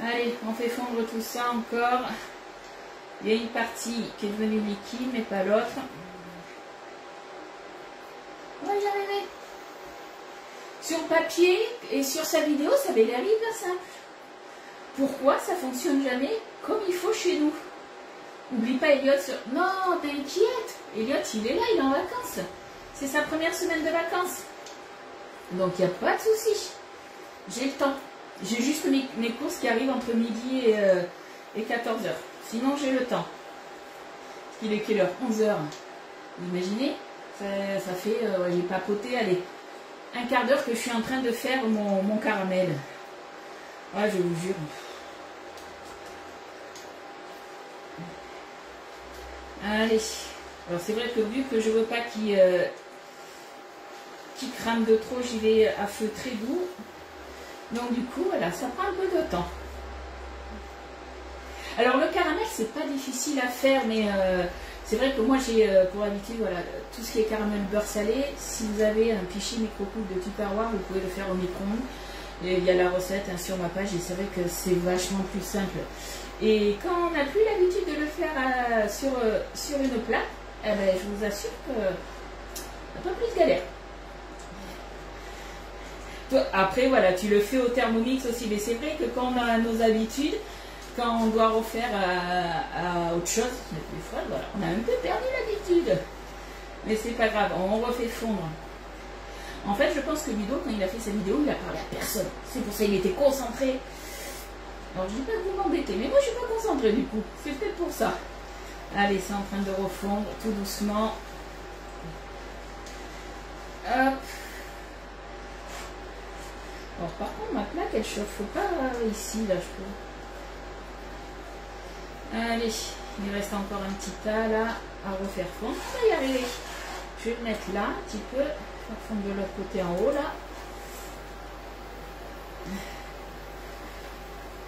Allez, on fait fondre tout ça encore. Il y a une partie qui est devenue liquide, mais pas l'autre. On va y arriver. Sur papier et sur sa vidéo, ça avait l'air hyper simple. Pourquoi ça fonctionne jamais comme il faut chez nous? N'oublie pas Elliot. Non, t'inquiète. Elliot, il est là, il est en vacances. C'est sa première semaine de vacances. Donc, il n'y a pas de souci. J'ai le temps. J'ai juste mes courses qui arrivent entre midi et 14 h. Sinon, j'ai le temps. Il est quelle heure? 11 h. Vous imaginez? Ça fait, j'ai papoté, allez, un quart d'heure que je suis en train de faire mon caramel. Ah, je vous jure. Allez. Alors, c'est vrai que vu que je veux pas qu'il crame de trop, j'y vais à feu très doux. Donc, du coup, voilà, ça prend un peu de temps. Alors, le caramel, c'est pas difficile à faire, mais c'est vrai que moi, j'ai pour habitude, voilà, tout ce qui est caramel beurre salé. Si vous avez un pichet micro-coupe de Tupperware, vous pouvez le faire au micro-ondes. Il y a la recette sur ma page et c'est vrai que c'est vachement plus simple. Et quand on n'a plus l'habitude de le faire sur une plaque, eh ben, je vous assure que un peu plus galère. Après, voilà, tu le fais au Thermomix aussi, mais c'est vrai que quand on a nos habitudes, quand on doit refaire à autre chose, des fois, voilà, on a un peu perdu l'habitude. Mais c'est pas grave, on refait fondre. En fait, je pense que Ludo, quand il a fait sa vidéo, il a parlé à personne. C'est pour ça qu'il était concentré. Alors, je ne dis pas que vous m'embêtez, mais moi, je ne suis pas concentrée du coup. C'est peut-être pour ça. Allez, c'est en train de refondre tout doucement. Hop. Alors, par contre, ma plaque, elle ne chauffe pas ici, là, je trouve. Allez, il reste encore un petit tas, là, à refaire fondre. On va y arriver. Je vais le mettre là, un petit peu. Fondre de l'autre côté en haut, là.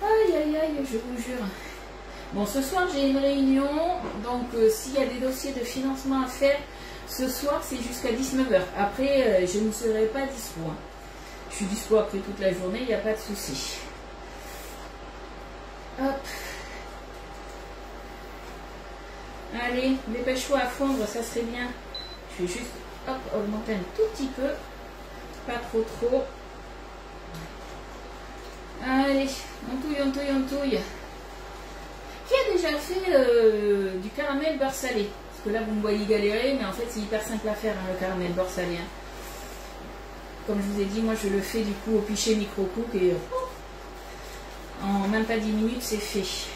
Aïe, aïe, aïe, je vous jure. Bon, ce soir, j'ai une réunion. Donc, s'il y a des dossiers de financement à faire, ce soir, c'est jusqu'à 19 h. Après, je ne serai pas dispo. Hein. Je suis dispo après toute la journée, il n'y a pas de souci. Hop. Allez, dépêche-toi à fondre, ça serait bien. Je vais juste, hop, augmenter un tout petit peu. Pas trop trop. Allez, on touille, on touille, on touille. Qui a déjà fait du caramel beurre salé? Parce que là, vous me voyez galérer, mais en fait, c'est hyper simple à faire, hein, le caramel beurre salé. Hein. Comme je vous ai dit, moi, je le fais du coup au pichet micro-cook et en même pas 10 minutes, c'est fait.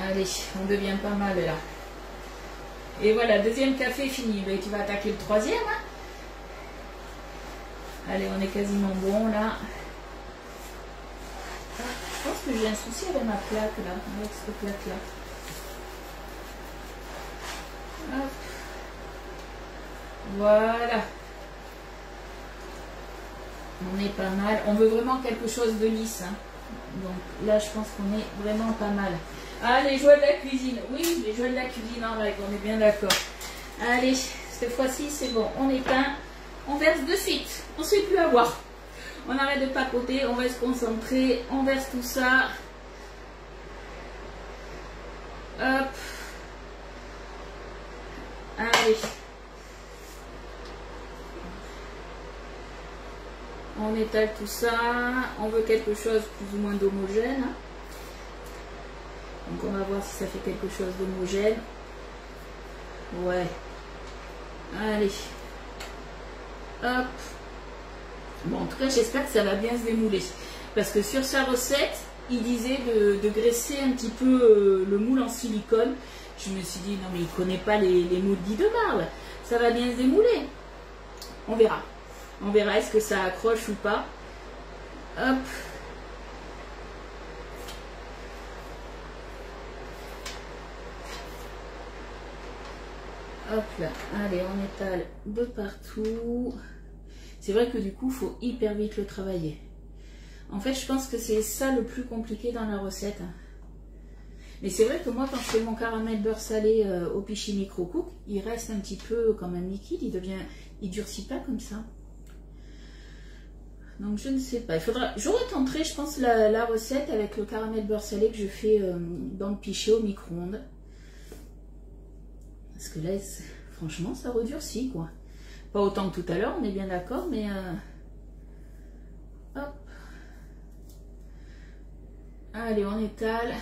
Allez, on devient pas mal là. Et voilà, deuxième café fini. Ben, tu vas attaquer le troisième. Hein. Allez, on est quasiment bon là. Je pense que j'ai un souci avec ma plaque là, avec cette plaque là. Hop. Voilà. On est pas mal. On veut vraiment quelque chose de lisse. Hein. Donc là, je pense qu'on est vraiment pas mal. Ah, les joies de la cuisine. Oui, les joies de la cuisine en règle, on est bien d'accord. Allez, cette fois-ci, c'est bon. On éteint. On verse de suite. On ne sait plus à voir. On arrête de papoter. On va se concentrer. On verse tout ça. Hop. Allez. On étale tout ça. On veut quelque chose plus ou moins d'homogène. Donc on va voir si ça fait quelque chose d'homogène. Ouais. Allez. Hop. Bon, en tout cas, j'espère que ça va bien se démouler. Parce que sur sa recette, il disait de graisser un petit peu le moule en silicone. Je me suis dit, non mais il ne connaît pas les maudits de marbre. Ça va bien se démouler. On verra. On verra est-ce que ça accroche ou pas. Hop. Hop là, allez, on étale de partout. C'est vrai que du coup, il faut hyper vite le travailler. En fait, je pense que c'est ça le plus compliqué dans la recette. Mais c'est vrai que moi, quand je fais mon caramel beurre salé au pichet micro-cook, il reste un petit peu comme un liquide, il durcit pas comme ça. Donc je ne sais pas, je retenterai, je pense, la recette avec le caramel beurre salé que je fais dans le pichet au micro-ondes. Parce que là, franchement, ça redurcit, quoi. Pas autant que tout à l'heure, on est bien d'accord, mais hop. Allez, on étale.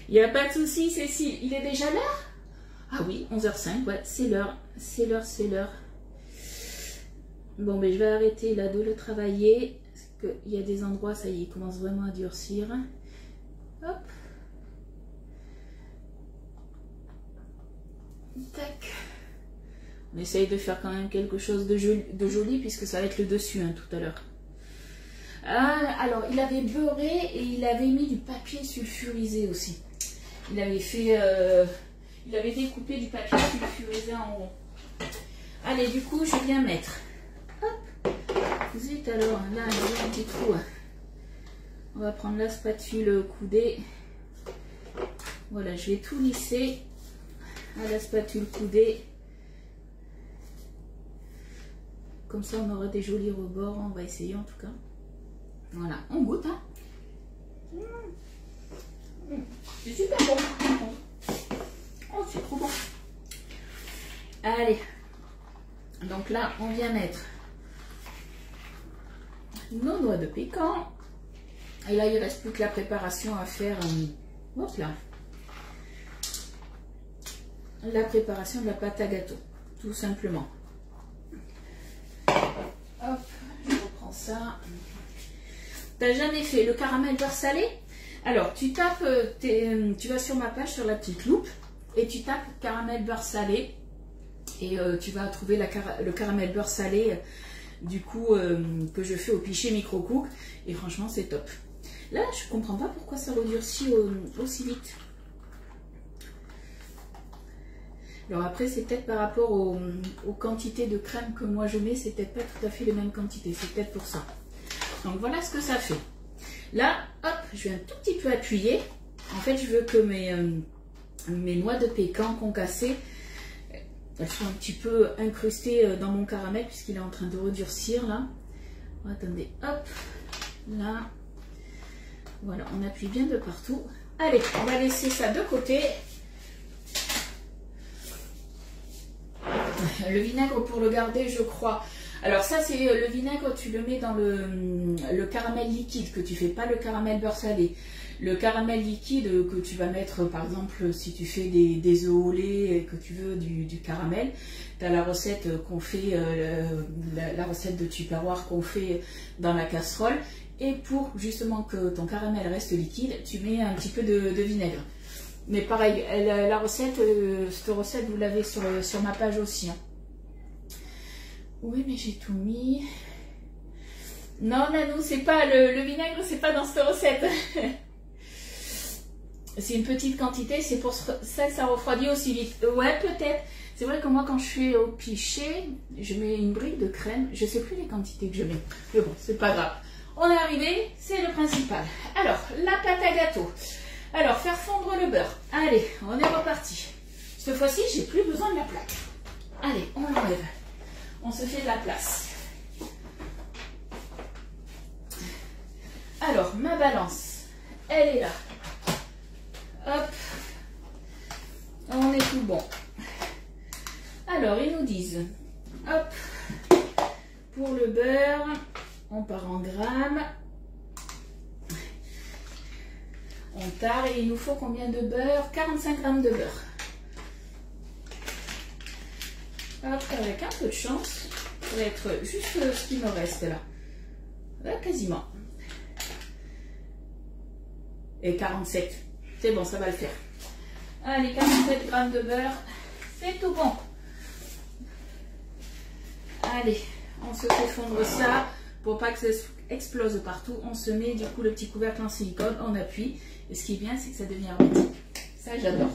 Il n'y a pas de souci, Cécile. Il est déjà l'heure? Ah oui, 11h05, ouais, c'est l'heure. C'est l'heure, c'est l'heure. Bon, ben, je vais arrêter là de le travailler. Parce qu'il y a des endroits, ça y est, il commence vraiment à durcir. Hop. Tac. On essaye de faire quand même quelque chose de joli puisque ça va être le dessus hein, tout à l'heure. Alors, il avait beurré et il avait mis du papier sulfurisé aussi. Il avait fait... il avait découpé du papier sulfurisé en rond. Allez, du coup, je viens mettre. Hop. Zut alors, là, il y a un petit trou. On va prendre la spatule coudée. Voilà, je vais tout lisser à la spatule coudée. Comme ça, on aura des jolis rebords. On va essayer en tout cas. Voilà, on goûte. Hein. C'est super bon. Oh, c'est trop bon. Allez. Donc là, on vient mettre nos noix de pécan. Et là, il ne reste plus que la préparation à faire. Hop là. La préparation de la pâte à gâteau. Tout simplement. Hop, je reprends ça. T'as jamais fait le caramel beurre salé? Alors, tu tapes, tu vas sur ma page, sur la petite loupe, et tu tapes caramel beurre salé, et tu vas trouver le caramel beurre salé, du coup, que je fais au pichet micro-cook, et franchement, c'est top. Là, je comprends pas pourquoi ça redurcit aussi vite. Alors après, c'est peut-être par rapport aux quantités de crème que moi je mets, c'est peut-être pas tout à fait les mêmes quantités, c'est peut-être pour ça. Donc voilà ce que ça fait. Là, hop, je vais un tout petit peu appuyer. En fait, je veux que mes noix de pécan concassées, elles soient un petit peu incrustées dans mon caramel puisqu'il est en train de redurcir là. Attendez, hop, là. Voilà, on appuie bien de partout. Allez, on va laisser ça de côté. Le vinaigre pour le garder, je crois. Alors ça, c'est le vinaigre, tu le mets dans le caramel liquide que tu fais, pas le caramel beurre salé. Le caramel liquide que tu vas mettre, par exemple, si tu fais des œufs au lait et que tu veux du caramel, tu as la recette qu'on fait, la recette de Tupperware qu'on fait dans la casserole. Et pour justement que ton caramel reste liquide, tu mets un petit peu de vinaigre. Mais pareil, la recette, cette recette, vous l'avez sur ma page aussi. Hein. Oui, mais j'ai tout mis. Non, Nanou, c'est pas le vinaigre, c'est pas dans cette recette. C'est une petite quantité, c'est pour ça que ça refroidit aussi vite. Ouais, peut-être. C'est vrai que moi, quand je fais au pichet, je mets une brique de crème. Je sais plus les quantités que je mets. Mais bon, c'est pas grave. On est arrivé, c'est le principal. Alors, la pâte à gâteau. Alors, faire fondre le beurre. Allez, on est reparti. Cette fois-ci, j'ai plus besoin de la plaque. Allez, on l'enlève. On se fait de la place. Alors, ma balance, elle est là. Hop. On est tout bon. Alors, ils nous disent, hop, pour le beurre, on part en grammes. On tare et il nous faut combien de beurre? 45 grammes de beurre. Hop, avec un peu de chance, ça va être juste ce qui me reste là. Là, quasiment. Et 47. C'est bon, ça va le faire. Allez, 47 grammes de beurre. C'est tout bon. Allez, on se fait fondre ça. Pour pas que ça explose partout, on se met du coup le petit couvercle en silicone, on appuie. Et ce qui est bien, c'est que ça devient hermétique. Ça, j'adore.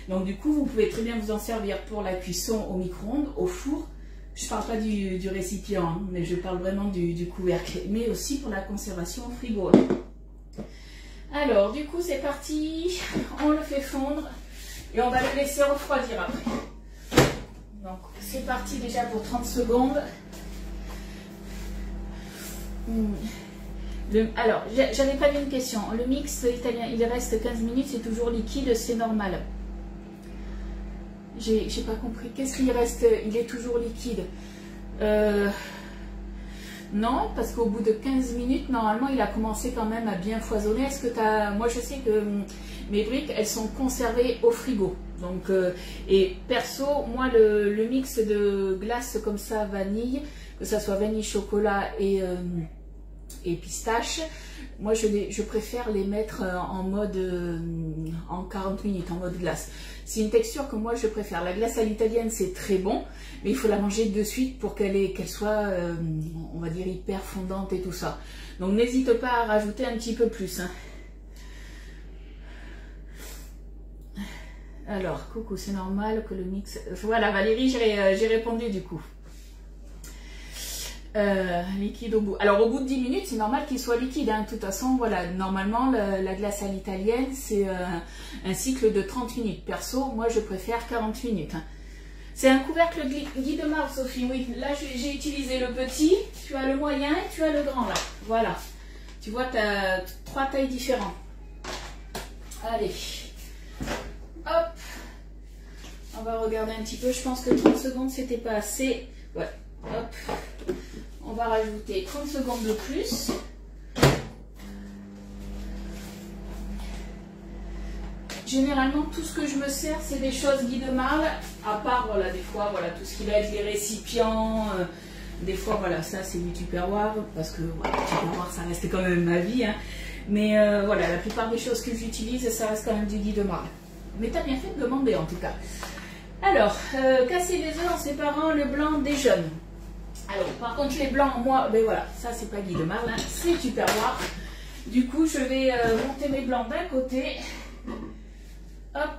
Donc du coup, vous pouvez très bien vous en servir pour la cuisson au micro-ondes, au four. Je ne parle pas du récipient, hein, mais je parle vraiment du couvercle. Mais aussi pour la conservation au frigo. Alors, du coup, c'est parti. On le fait fondre. Et on va le laisser refroidir après. Donc, c'est parti déjà pour 30 secondes. Alors, j'avais pas vu une question. Le mix italien, il reste 15 minutes, c'est toujours liquide, c'est normal. J'ai pas compris. Qu'est-ce qu'il reste? Il est toujours liquide. Non, parce qu'au bout de 15 minutes, normalement, il a commencé quand même à bien foisonner. Est-ce que tu as... Moi, je sais que mes briques, elles sont conservées au frigo. Donc, et perso, moi, le mix de glace comme ça, vanille, que ça soit vanille, chocolat et pistache, moi, je préfère les mettre en mode en 40 minutes, en mode glace. C'est une texture que moi, je préfère. La glace à l'italienne, c'est très bon, mais il faut la manger de suite pour qu'elle soit, on va dire, hyper fondante et tout ça. Donc, n'hésite pas à rajouter un petit peu plus. Hein. Alors, coucou, c'est normal que le mix... Voilà, Valérie, j'ai répondu du coup. Liquide au bout. Alors, au bout de 10 minutes, c'est normal qu'il soit liquide. Hein. De toute façon, voilà, normalement, la glace à l'italienne, c'est un cycle de 30 minutes. Perso, moi, je préfère 40 minutes. Hein. C'est un couvercle Guy de Marle, Sophie, oui. Là, j'ai utilisé le petit, tu as le moyen et tu as le grand, là. Voilà. Tu vois, tu as 3 tailles différentes. Allez. Hop. On va regarder un petit peu. Je pense que 30 secondes, c'était pas assez. Ouais. Hop. On va rajouter 30 secondes de plus. Généralement, tout ce que je me sers, c'est des choses Guy de Marle, à part, voilà, des fois, voilà, tout ce qui va être les récipients, des fois, voilà, ça, c'est du Tupperware, parce que, voilà, Tupperware, ça reste quand même ma vie, hein. Mais, voilà, la plupart des choses que j'utilise, ça reste quand même du Guy de Marle. Mais t'as bien fait de demander, en tout cas. Alors, casser les œufs en séparant le blanc des jaunes. Alors, par contre, les blancs, moi, ben voilà, ça, c'est pas Guy de Marle, hein, c'est Tupperware. Du coup, je vais monter mes blancs d'un côté. Hop,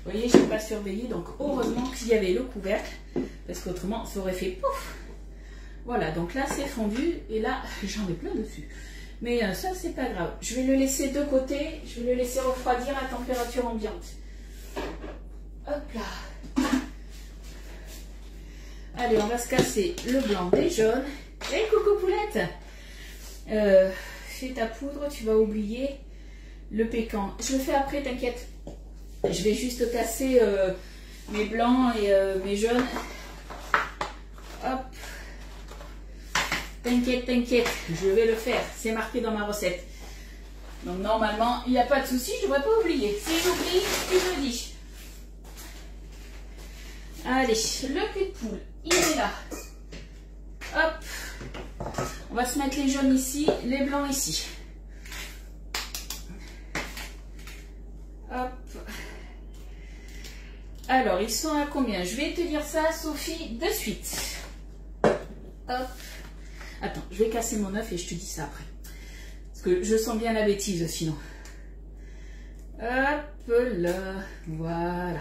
vous voyez, je n'ai pas surveillé, donc heureusement qu'il y avait le couvercle, parce qu'autrement, ça aurait fait pouf. Voilà, donc là, c'est fondu, et là, j'en ai plein dessus. Mais ça, c'est pas grave. Je vais le laisser de côté, je vais le laisser refroidir à température ambiante. Hop là. Allez, on va se casser le blanc des jaunes. Hé, coucou poulette, fais ta poudre, tu vas oublier le pécan. Je le fais après, t'inquiète. Je vais juste casser mes blancs et mes jaunes. Hop. T'inquiète, t'inquiète, je vais le faire. C'est marqué dans ma recette. Donc normalement, il n'y a pas de souci, je ne devrais pas oublier. Si j'oublie, tu me dis. Allez, le cul de poule, il est là. Hop. On va se mettre les jaunes ici, les blancs ici. Hop. Alors, ils sont à combien? Je vais te dire ça, Sophie, de suite. Hop. Attends, je vais casser mon œuf et je te dis ça après. Parce que je sens bien la bêtise sinon. Hop là. Voilà.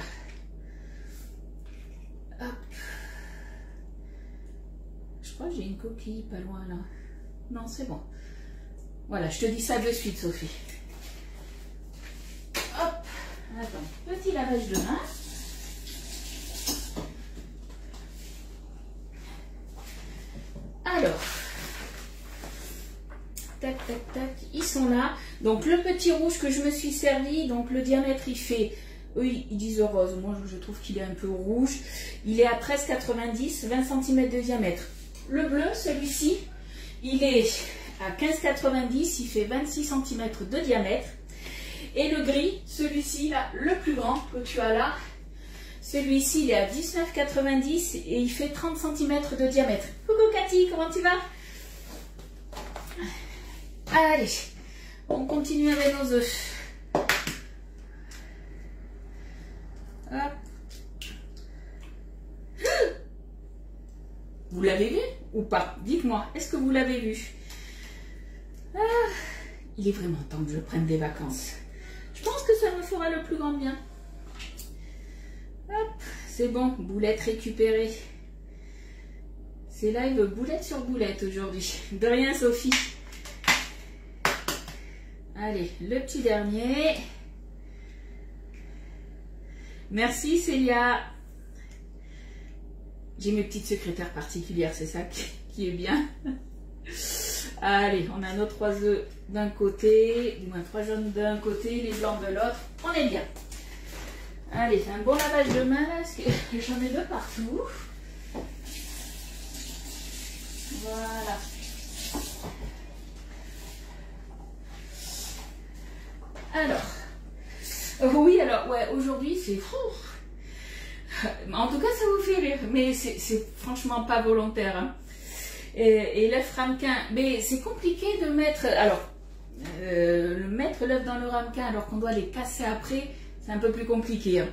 Hop. Je crois que j'ai une coquille pas loin là. Non, c'est bon. Voilà, je te dis ça de suite, Sophie. Hop. Attends, petit lavage de main. Alors, tac, tac, tac, ils sont là. Donc, le petit rouge que je me suis servi, donc le diamètre, il fait, eux, ils disent rose. Moi, je trouve qu'il est un peu rouge. Il est à 13,90, 20 cm de diamètre. Le bleu, celui-ci, il est à 15,90, il fait 26 cm de diamètre. Et le gris, celui-ci, là, le plus grand que tu as là, celui-ci, il est à 19,90 et il fait 30 cm de diamètre. Coucou Cathy, comment tu vas? Allez, on continue avec nos œufs. Hop. Vous l'avez vu ou pas? Dites-moi, est-ce que vous l'avez vu? Il est vraiment temps que je prenne des vacances. Je pense que ça me fera le plus grand bien. Hop, c'est bon, boulette récupérée. C'est live boulette sur boulette aujourd'hui. De rien, Sophie. Allez, le petit dernier. Merci, Célia. J'ai mes petites secrétaires particulières, c'est ça qui est bien. Allez, on a nos 3 œufs d'un côté, du moins 3 jaunes d'un côté, les blancs de l'autre. On est bien. Allez, un bon lavage de main là, parce que j'en ai de partout. alors, ouais, aujourd'hui, c'est fou. En tout cas, ça vous fait rire, mais c'est franchement pas volontaire. Hein. Et l'œuf ramequin, mais c'est compliqué de mettre... Alors, mettre l'œuf dans le ramequin alors qu'on doit les casser après, c'est un peu plus compliqué. Hein.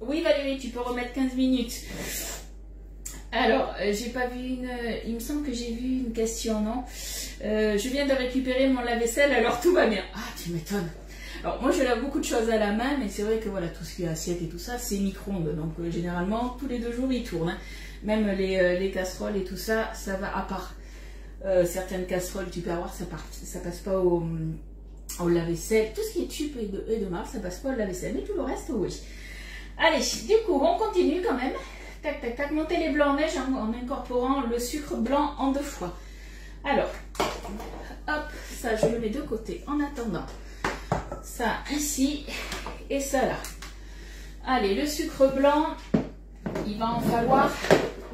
Oui, Valérie, tu peux remettre 15 minutes. Alors, j'ai pas vu une... Il me semble que j'ai vu une question, non? Je viens de récupérer mon lave-vaisselle, alors tout va bien. Ah, tu m'étonnes. Alors, moi, je lave beaucoup de choses à la main, mais c'est vrai que voilà, tout ce qui est assiette et tout ça, c'est micro-ondes. Donc, généralement, tous les 2 jours, il tourne. Hein. Même les casseroles et tout ça, ça va à part. Certaines casseroles, tu peux avoir, ça passe pas au lave-vaisselle. Tout ce qui est tube et de marque, ça passe pas au lave-vaisselle. Mais tout le reste, oui. Allez, du coup, on continue quand même. Tac, tac, tac, monter les blancs en neige en incorporant le sucre blanc en 2 fois. Alors, hop, ça, je le mets de côté en attendant. Ça ici et ça là. Allez, le sucre blanc, il va en falloir...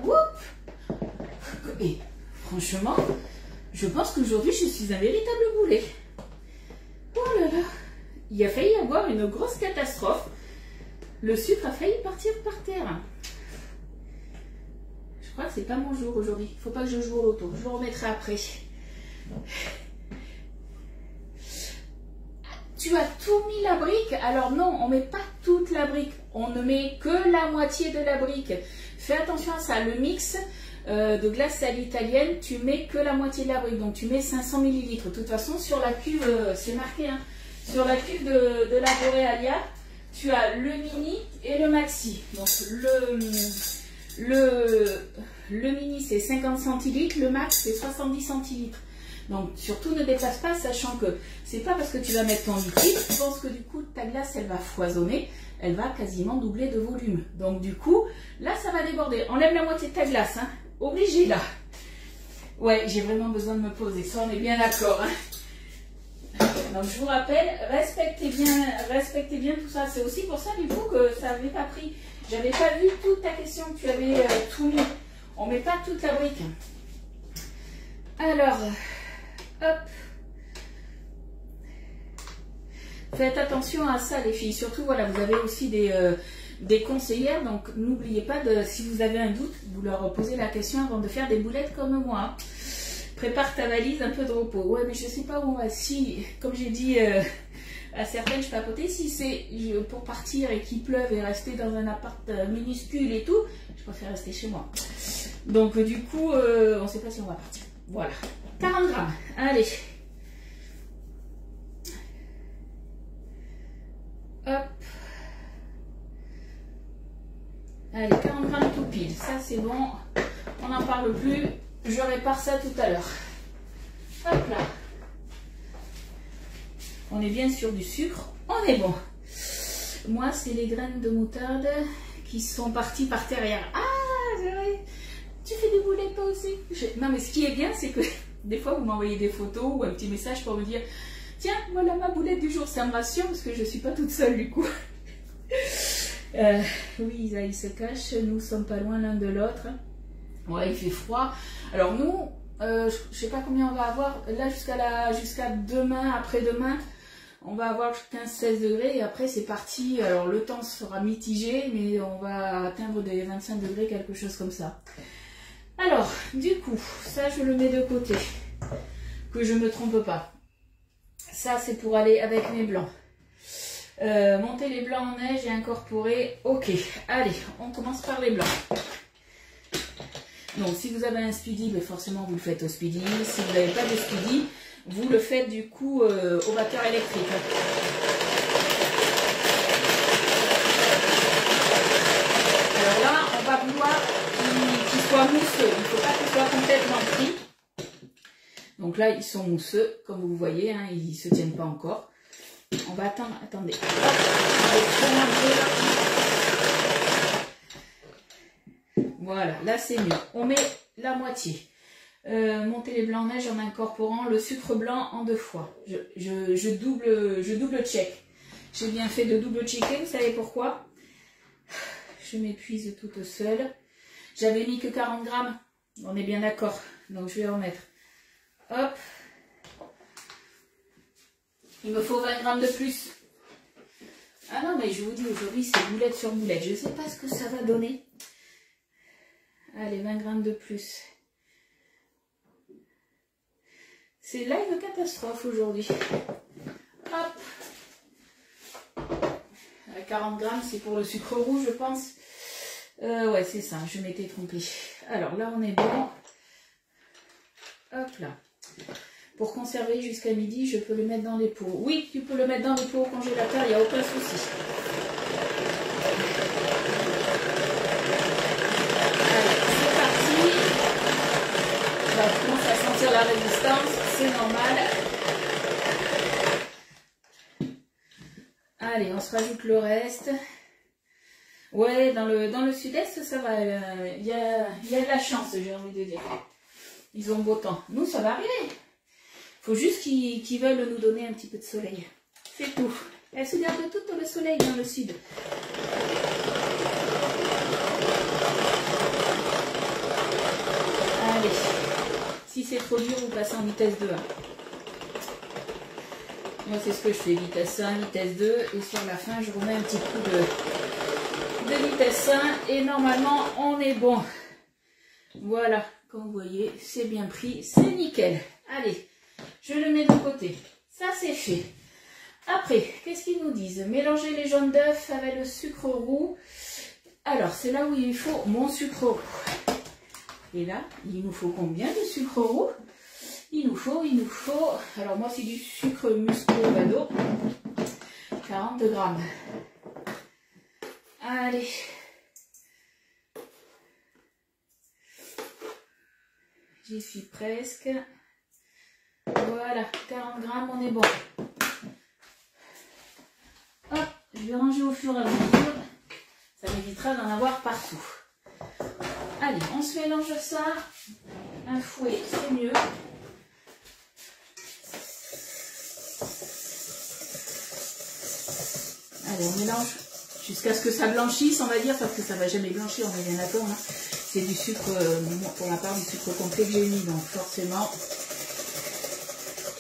Whoop. Et franchement, je pense qu'aujourd'hui, je suis un véritable boulet. Oh là là, il a failli y avoir une grosse catastrophe. Le sucre a failli partir par terre. Je crois que c'est pas mon jour aujourd'hui. Il faut pas que je joue au loto. Je le remettrai après. Tu as tout mis la brique? Alors non, on met pas toute la brique. On ne met que la moitié de la brique. Fais attention à ça. Le mix de glace à l'italienne, tu mets que la moitié de la brique. Donc tu mets 500 ml. De toute façon, sur la cuve, c'est marqué. Hein, sur la cuve de la Borealia, tu as le mini et le maxi. Donc le mini c'est 50 centilitres, le max c'est 70 centilitres. Donc surtout ne dépasse pas, sachant que c'est pas parce que tu vas mettre ton liquide, je pense que du coup ta glace elle va foisonner, elle va quasiment doubler de volume. Donc du coup, là ça va déborder. Enlève la moitié de ta glace, hein. Obligé là. Ouais, j'ai vraiment besoin de me poser, ça on est bien d'accord. Hein. Donc je vous rappelle, respectez bien tout ça. C'est aussi pour ça du coup que ça n'avait pas pris. J'avais pas vu toute ta question, que tu avais tout mis. On met pas toute la brique. Alors, hop. Faites attention à ça les filles. Surtout voilà, vous avez aussi des conseillères. Donc n'oubliez pas de, si vous avez un doute, vous leur posez la question avant de faire des boulettes comme moi. Prépare ta valise, un peu de repos. Ouais, mais je sais pas où on va. Si, comme j'ai dit à certaines, je papotais, si c'est pour partir et qu'il pleuve et rester dans un appart minuscule et tout, je préfère rester chez moi. Donc du coup, on ne sait pas si on va partir. Voilà. 40 grammes. Allez. Hop. Allez, 40 grammes tout pile. Ça, c'est bon. On n'en parle plus. Je répare ça tout à l'heure. Hop là. On est bien sur du sucre. On est bon. Moi, c'est les graines de moutarde qui sont parties par terre. Ah, c'est vrai. Tu fais des boulettes toi aussi? Non, mais ce qui est bien, c'est que des fois, vous m'envoyez des photos ou un petit message pour me dire tiens, voilà ma boulette du jour. Ça me rassure parce que je ne suis pas toute seule du coup. Oui, Isa, il se cache. Nous sommes pas loin l'un de l'autre. Ouais, il fait froid. Alors nous, je sais pas combien on va avoir. Là, jusqu'à demain, après-demain, on va avoir 15-16 degrés. Et après, c'est parti. Alors le temps sera mitigé, mais on va atteindre des 25 degrés, quelque chose comme ça. Alors, du coup, ça, je le mets de côté. Que je me trompe pas. Ça, c'est pour aller avec mes blancs. Monter les blancs en neige et incorporer. Ok, allez, on commence par les blancs. Donc, si vous avez un Speedy, ben forcément, vous le faites au Speedy. Si vous n'avez pas de Speedy, vous le faites du coup au batteur électrique. Alors là, on va vouloir qu'il soit mousseux. Il ne faut pas qu'il soit complètement pris. Donc là, ils sont mousseux, comme vous voyez, hein, ils ne se tiennent pas encore. On va attendre, attendez. Voilà, là c'est mieux. On met la moitié. Monter les blancs en neige en incorporant le sucre blanc en 2 fois. Je double check. J'ai bien fait de double checker, vous savez pourquoi? Je m'épuise toute seule. J'avais mis que 40 grammes. On est bien d'accord. Donc je vais remettre. Hop. Il me faut 20 grammes de plus. Ah non, mais je vous dis, aujourd'hui, c'est boulette sur boulette. Je ne sais pas ce que ça va donner. Allez, 20 grammes de plus. C'est là une catastrophe aujourd'hui. Hop. 40 grammes, c'est pour le sucre roux, je pense. Ouais, c'est ça, je m'étais trompée. Alors là, on est bon. Hop là. Pour conserver jusqu'à midi, je peux le mettre dans les pots. Oui, tu peux le mettre dans les pots au congélateur, il n'y a aucun souci. Allez, c'est parti. Là, je commence à sentir la résistance, c'est normal. Allez, on se rajoute le reste. Ouais, dans le sud-est, ça va. Il y a de la chance, j'ai envie de dire. Ils ont beau temps. Nous, ça va arriver. Il faut juste qu'ils veulent nous donner un petit peu de soleil. C'est tout. Elles se gardent tout le soleil dans le sud. Allez. Si c'est trop dur, vous passez en vitesse 2. Moi, c'est ce que je fais. Vitesse 1, vitesse 2. Et sur la fin, je remets un petit coup de vitesse 1. Et normalement, on est bon. Voilà. Comme vous voyez, c'est bien pris. C'est nickel. Allez. Je le mets de côté. Ça, c'est fait. Après, qu'est-ce qu'ils nous disent? Mélanger les jaunes d'œufs avec le sucre roux. Alors, c'est là où il faut mon sucre roux. Et là, il nous faut combien de sucre roux? Il nous faut... Alors, moi, c'est du sucre muscovado. 40 grammes. Allez. J'y suis presque. Voilà, 40 grammes, on est bon. Hop, je vais ranger au fur et à mesure. Ça m'évitera d'en avoir partout. Allez, on se mélange ça. Un fouet, c'est mieux. Allez, on mélange jusqu'à ce que ça blanchisse, on va dire, parce que ça ne va jamais blanchir, on est bien d'accord. Hein. C'est du sucre, pour ma part, du sucre complet que j'ai mis, donc forcément...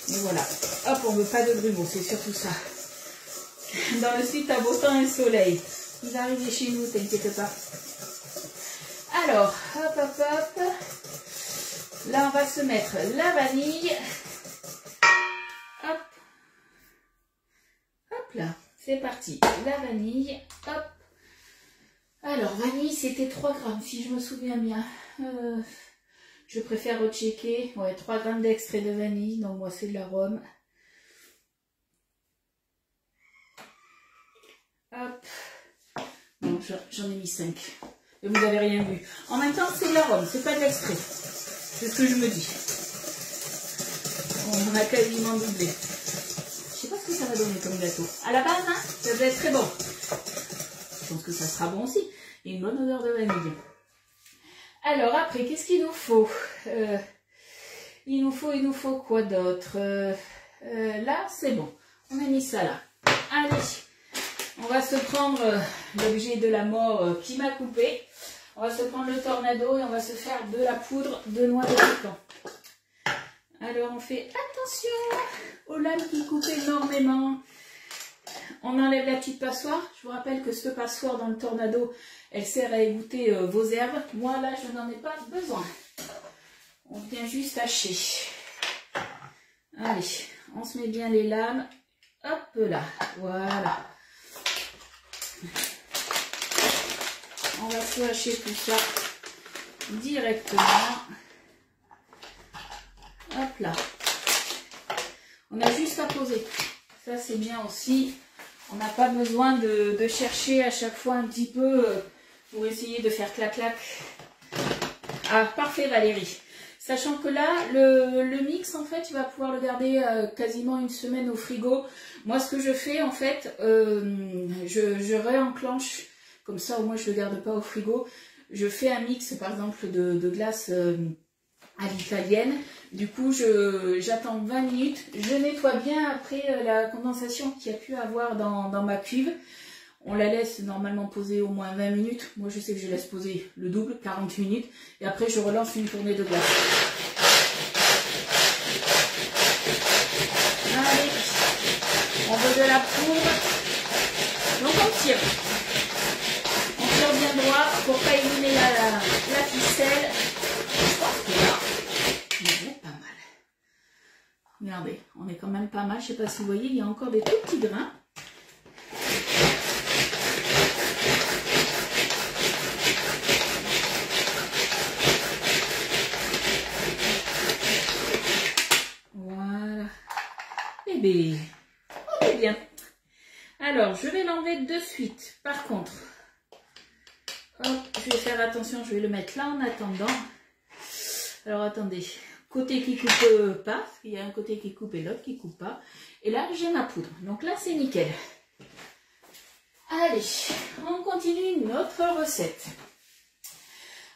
Et voilà. Hop, on ne veut pas de grumeaux, c'est surtout ça. Dans le sud, t'as beau temps et soleil. Ils arrivent chez nous, t'inquiète pas. Alors, hop, hop, hop. Là, on va se mettre la vanille. Hop. Hop là, c'est parti. La vanille, hop. Alors, vanille, c'était 3 grammes, si je me souviens bien. Je préfère rechecker. Ouais, 3 grammes d'extrait de vanille. Donc, moi, c'est de l'arôme. Hop. Bon, j'en ai mis 5. Et vous n'avez rien vu. En même temps, c'est de l'arôme. C'est pas de l'extrait. C'est ce que je me dis. On a quasiment doublé. Je sais pas ce que ça va donner comme gâteau. À la base, hein, ça va être très bon. Je pense que ça sera bon aussi. Et une bonne odeur de vanille. Alors après, qu'est-ce qu'il nous faut? Il nous faut quoi d'autre? Là, c'est bon. On a mis ça là. Allez, on va se prendre l'objet de la mort qui m'a coupé. On va se prendre le tornado et on va se faire de la poudre de noix de pécan. Alors on fait attention aux lames qui coupent énormément. On enlève la petite passoire. Je vous rappelle que cette passoire dans le tornado, elle sert à égoutter vos herbes. Moi là, je n'en ai pas besoin. On vient juste hacher. Allez, on se met bien les lames. Hop là, voilà. On va se hacher tout ça directement. Hop là. On a juste à poser. Ça c'est bien aussi. On n'a pas besoin de chercher à chaque fois un petit peu pour essayer de faire clac-clac. Ah, parfait Valérie. Sachant que là, le mix, en fait, tu vas pouvoir le garder quasiment une semaine au frigo. Moi, ce que je fais, en fait, je réenclenche. Comme ça, au moins, je ne le garde pas au frigo. Je fais un mix, par exemple, de glace à l'italienne. Du coup, j'attends 20 minutes. Je nettoie bien après la condensation qu'il y a pu avoir dans ma cuve. On la laisse normalement poser au moins 20 minutes. Moi, je sais que je laisse poser le double, 40 minutes. Et après, je relance une fournée de glace. Allez, on veut de la poudre. tire. On tire bien droit pour pas éliminer la ficelle. Je pense que là, on est pas mal. Regardez, on est quand même pas mal. Je sais pas si vous voyez, il y a encore des tout petits grains. Voilà. Eh bien, on est bien. Alors, je vais l'enlever de suite. Par contre, hop, je vais faire attention, je vais le mettre là en attendant. Alors, attendez. Côté qui coupe pas, il y a un côté qui coupe et l'autre qui coupe pas. Et là, j'ai ma poudre. Donc là, c'est nickel. Allez, on continue notre recette.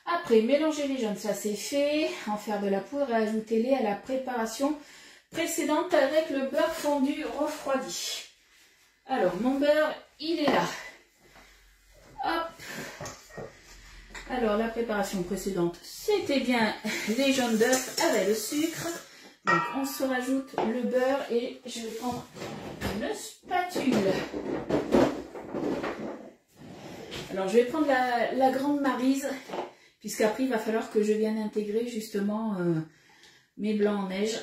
Après, mélanger les jaunes, ça c'est fait. En faire de la poudre et ajoutez-les à la préparation précédente avec le beurre fondu refroidi. Alors, mon beurre, il est là. Hop. Alors, la préparation précédente, c'était bien les jaunes d'œufs avec le sucre. Donc, on se rajoute le beurre et je vais prendre une spatule. Alors, je vais prendre la grande Maryse, puisqu'après, il va falloir que je vienne intégrer justement mes blancs en neige.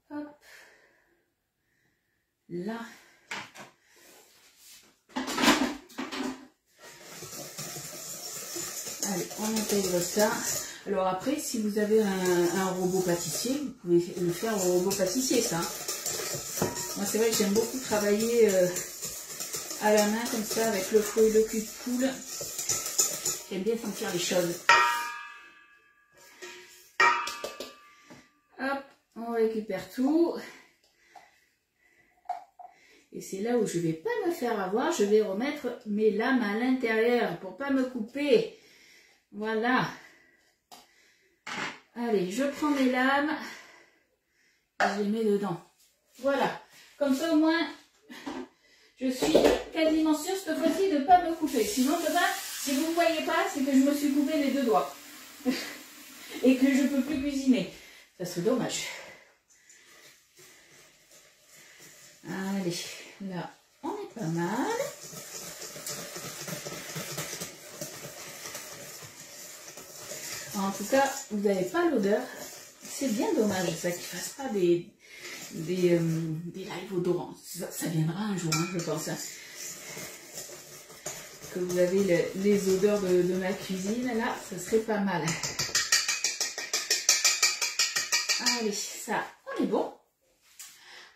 Hop. Là. Allez, on intègre ça. Alors après, si vous avez un robot pâtissier, vous pouvez le faire au robot pâtissier, ça. Moi, c'est vrai que j'aime beaucoup travailler à la main, comme ça, avec le fouet et le cul de poule. J'aime bien sentir les choses. Hop, on récupère tout. Et c'est là où je ne vais pas me faire avoir. Je vais remettre mes lames à l'intérieur pour ne pas me couper. Voilà. Allez, je prends mes lames et je les mets dedans. Voilà. Comme ça, au moins, je suis quasiment sûre cette fois-ci de ne pas me couper. Sinon, demain, si vous ne voyez pas, c'est que je me suis coupé les 2 doigts. Et que je ne peux plus cuisiner. Ça serait dommage. Allez, là, on est pas mal. En tout cas, vous n'avez pas l'odeur. C'est bien dommage ça qu'ils ne fassent pas des lives odorants. Ça viendra un jour, hein, je pense. Hein. Que vous avez les odeurs de ma cuisine, là, ce serait pas mal. Allez, ça, on est bon.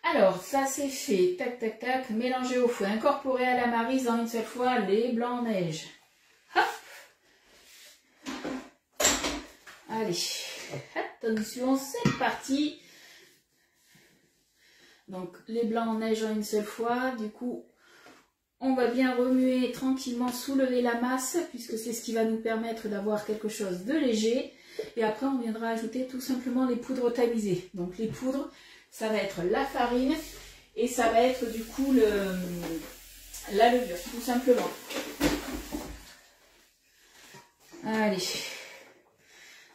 Alors, ça c'est fait. Tac, tac, tac. Mélanger au feu. Incorporer à la Maryse en une seule fois les blancs en neige. Hop. Allez, attention, c'est parti. Donc, les blancs en neige en une seule fois. Du coup, on va bien remuer tranquillement, soulever la masse, puisque c'est ce qui va nous permettre d'avoir quelque chose de léger. Et après, on viendra ajouter tout simplement les poudres tamisées. Donc, les poudres, ça va être la farine et ça va être du coup la levure, tout simplement. Allez.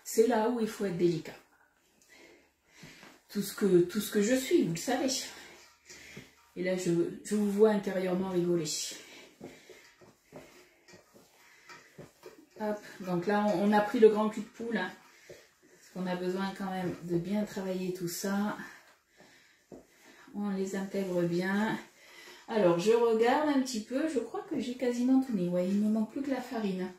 C'est là où il faut être délicat. Tout ce que je suis, vous le savez. Et là, je vous vois intérieurement rigoler. Hop, donc là, on a pris le grand cul de poule. Hein, parce qu'on a besoin quand même de bien travailler tout ça. On les intègre bien. Alors, je regarde un petit peu. Je crois que j'ai quasiment tout mis. Ouais, il ne me manque plus que la farine.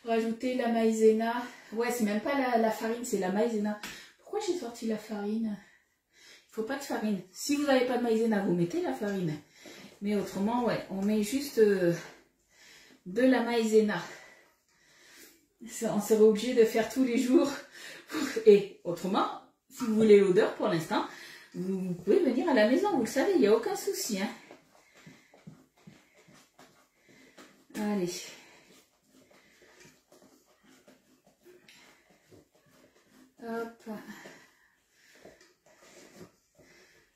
Rajouter la maïzena. Ouais, c'est même pas la farine, c'est la maïzena. Pourquoi j'ai sorti la farine? Il faut pas de farine. Si vous n'avez pas de maïzena, vous mettez la farine. Mais autrement, ouais, on met juste de la maïzena. On serait obligé de faire tous les jours. Et autrement, si vous voulez l'odeur pour l'instant, vous pouvez venir à la maison, vous le savez, il n'y a aucun souci. Hein. Allez. Hop.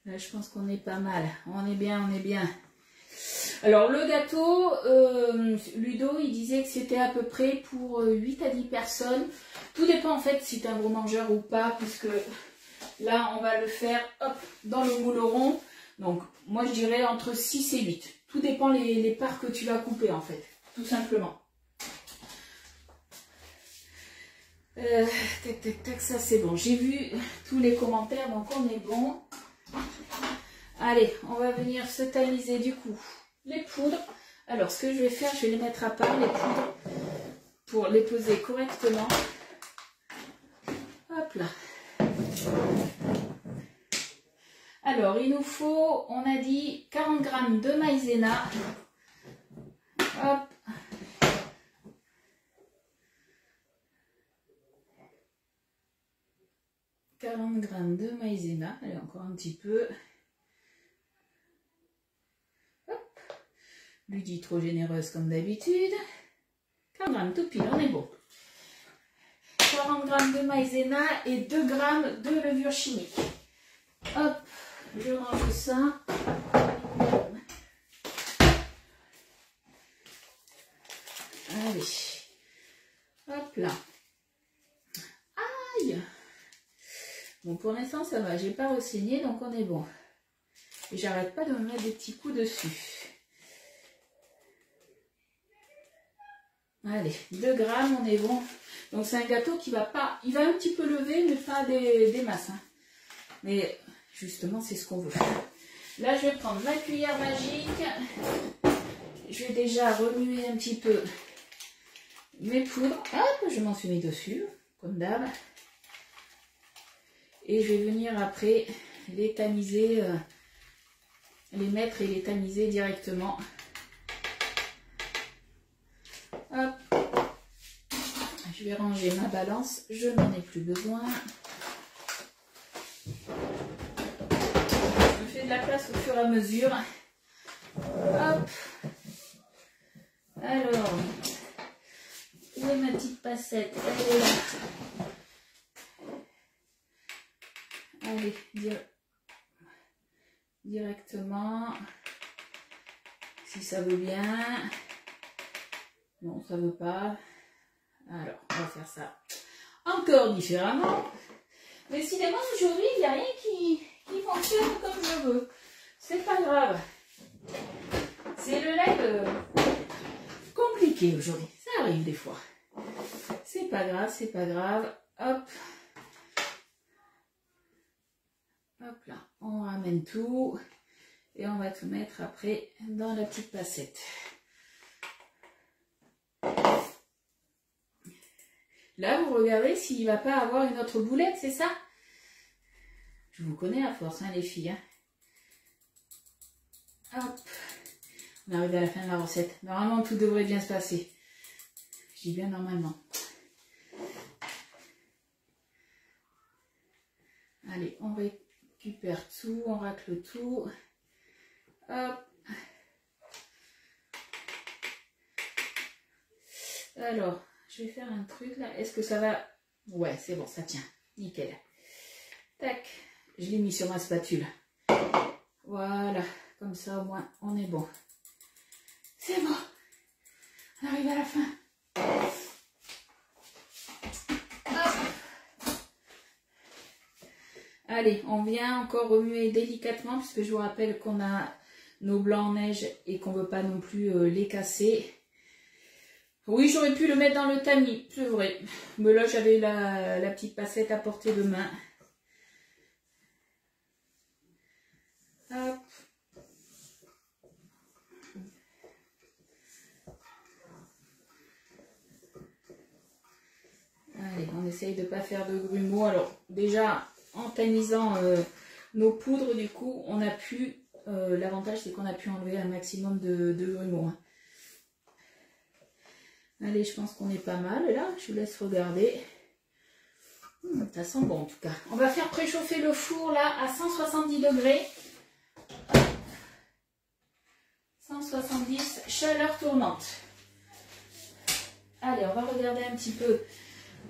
Là, je pense qu'on est pas mal. On est bien, on est bien. Alors, le gâteau, Ludo, il disait que c'était à peu près pour 8 à 10 personnes. Tout dépend, en fait, si tu es un gros mangeur ou pas, puisque là, on va le faire, hop, dans le moule rond. Donc, moi, je dirais entre 6 et 8. Tout dépend les parts que tu vas couper, en fait. Tout simplement. Tac, tac, tac, ça c'est bon. J'ai vu tous les commentaires, donc on est bon. Allez, on va venir se tamiser du coup les poudres. Alors, ce que je vais faire, je vais les mettre à part, les poudres, pour les peser correctement. Hop là. Alors, il nous faut, on a dit, 40 g de maïzena. Hop. « 40 g de maïzena. Allez, encore un petit peu. Hop. Ludy trop généreuse comme d'habitude. 40 g tout pile, on est bon. 40 g de maïzena et 2 g de levure chimique. Hop, je range ça. Allez. Hop là. Aïe. Bon, pour l'instant, ça va. J'ai pas re-saigné, donc on est bon. Et j'arrête pas de me mettre des petits coups dessus. Allez, 2 grammes, on est bon. Donc, c'est un gâteau qui va pas... Il va un petit peu lever, mais pas des masses. Hein. Mais, justement, c'est ce qu'on veut. Là, je vais prendre ma cuillère magique. Je vais déjà remuer un petit peu mes poudres. Hop, je m'en suis mis dessus, comme d'hab. Et je vais venir après les tamiser, les mettre et les tamiser directement. Hop. Je vais ranger ma balance, je n'en ai plus besoin. Je fais de la place au fur et à mesure. Hop. Alors, où est ma petite passette? Elle est là. Allez, directement, si ça veut bien. Non, ça veut pas. Alors, on va faire ça encore différemment. Décidément, aujourd'hui, il n'y a rien qui fonctionne comme je veux. C'est pas grave. C'est le live compliqué aujourd'hui. Ça arrive des fois. C'est pas grave, c'est pas grave. Hop. Hop là, on ramène tout et on va tout mettre après dans la petite passette. Là, vous regardez s'il ne va pas avoir une autre boulette, c'est ça? Je vous connais à force, hein, les filles. Hein. Hop, on arrive à la fin de la recette. Normalement, tout devrait bien se passer. Je dis bien normalement. Allez, on récupère tout, on racle tout. Hop. Alors, je vais faire un truc là. Est-ce que ça va? Ouais, c'est bon, ça tient. Nickel. Tac. Je l'ai mis sur ma spatule. Voilà. Comme ça, au moins, on est bon. C'est bon. On arrive à la fin. Allez, on vient encore remuer délicatement puisque je vous rappelle qu'on a nos blancs en neige et qu'on ne veut pas non plus les casser. Oui, j'aurais pu le mettre dans le tamis, c'est vrai. Mais là, j'avais la petite passette à portée de main. Hop. Allez, on essaye de ne pas faire de grumeaux. Alors, déjà... En tamisant nos poudres, du coup, on a pu, l'avantage c'est qu'on a pu enlever un maximum de grumeaux. Hein. Allez, je pense qu'on est pas mal là, je vous laisse regarder. Ça sent bon en tout cas. On va faire préchauffer le four là à 170 degrés. 170, chaleur tournante. Allez, on va regarder un petit peu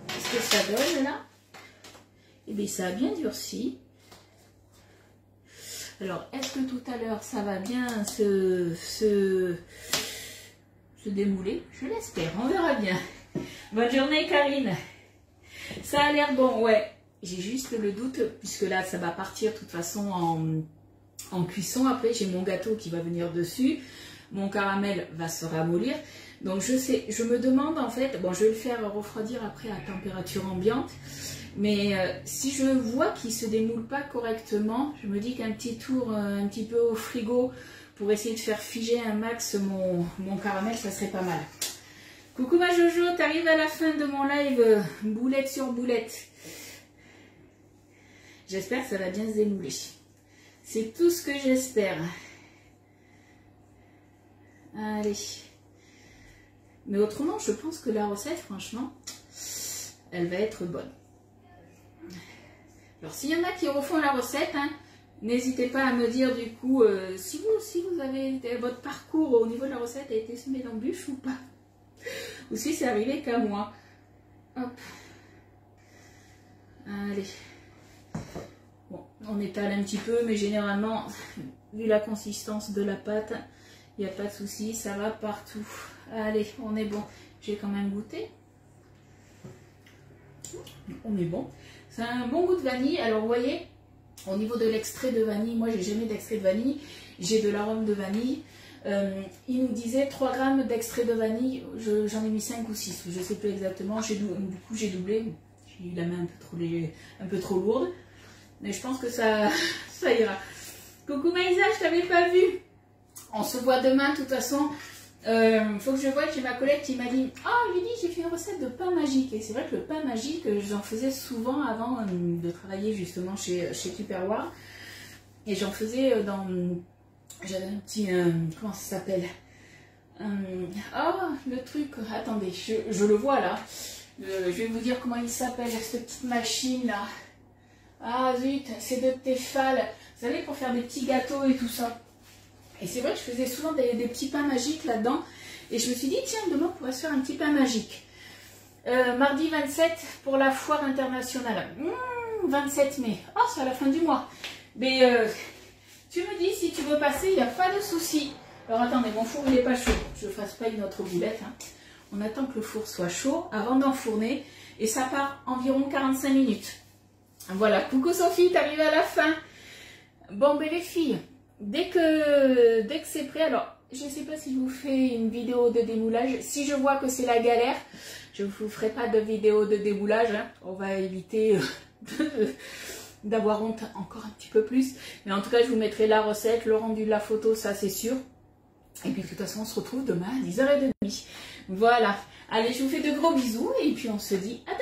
ce que ça donne là. Et bien ça a bien durci. Alors, est-ce que tout à l'heure ça va bien se démouler? Je l'espère, on verra bien. Bonne journée Karine. Ça a l'air bon, ouais. J'ai juste le doute, puisque là ça va partir de toute façon en cuisson. Après, j'ai mon gâteau qui va venir dessus. Mon caramel va se ramollir. Donc je me demande en fait, bon je vais le faire refroidir après à température ambiante, mais si je vois qu'il ne se démoule pas correctement, je me dis qu'un petit tour un petit peu au frigo pour essayer de faire figer un max mon caramel, ça serait pas mal. Coucou ma Jojo, t'arrives à la fin de mon live, boulette sur boulette. J'espère que ça va bien se démouler. C'est tout ce que j'espère. Allez. Mais autrement, je pense que la recette, franchement, elle va être bonne. Alors, s'il y en a qui refont la recette, hein, n'hésitez pas à me dire du coup si vous avez votre parcours au niveau de la recette a été semé d'embûches ou pas. Ou si c'est arrivé qu'à moi. Hop. Allez. Bon, on étale un petit peu, mais généralement, vu la consistance de la pâte, il n'y a pas de souci, ça va partout. Allez, on est bon. J'ai quand même goûté. On est bon. C'est un bon goût de vanille. Alors, vous voyez, au niveau de l'extrait de vanille, moi, j'ai jamais d'extrait de vanille. J'ai de l'arôme de vanille. Il nous disait 3 grammes d'extrait de vanille. J'en ai mis 5 ou 6. Je ne sais plus exactement. Du coup, j'ai doublé. J'ai eu la main un peu trop lourde. Mais je pense que ça ira. Coucou Maïsa, je t'avais pas vu. On se voit demain, de toute façon. Faut que je voie, j'ai ma collègue qui m'a dit « Ah, Lydie, j'ai fait une recette de pain magique ». Et c'est vrai que le pain magique, j'en faisais souvent avant de travailler justement chez Tupperware. Et j'en faisais dans... J'avais un petit... comment ça s'appelle le truc... Attendez, je le vois là. Je vais vous dire comment il s'appelle, cette petite machine là. Ah zut, c'est de Tefal. Vous savez, pour faire des petits gâteaux et tout ça. Et c'est vrai que je faisais souvent des petits pains magiques là-dedans. Et je me suis dit, tiens, demain, on pourrait se faire un petit pain magique. Mardi 27 pour la foire internationale. 27 mai. Oh, c'est à la fin du mois. Mais tu me dis, si tu veux passer, il n'y a pas de souci. Alors attendez, mon four, il n'est pas chaud. Je ne fasse pas une autre boulette. Hein. On attend que le four soit chaud avant d'enfourner. Et ça part environ 45 minutes. Voilà. Coucou Sophie, t'arrives à la fin. Bon, ben les filles. Dès que c'est prêt, alors je ne sais pas si je vous fais une vidéo de démoulage. Si je vois que c'est la galère, je ne vous ferai pas de vidéo de démoulage. Hein. On va éviter d'avoir honte encore un petit peu plus. Mais en tout cas, je vous mettrai la recette, le rendu de la photo, ça c'est sûr. Et puis de toute façon, on se retrouve demain à 10h30. Voilà. Allez, je vous fais de gros bisous et puis on se dit à demain.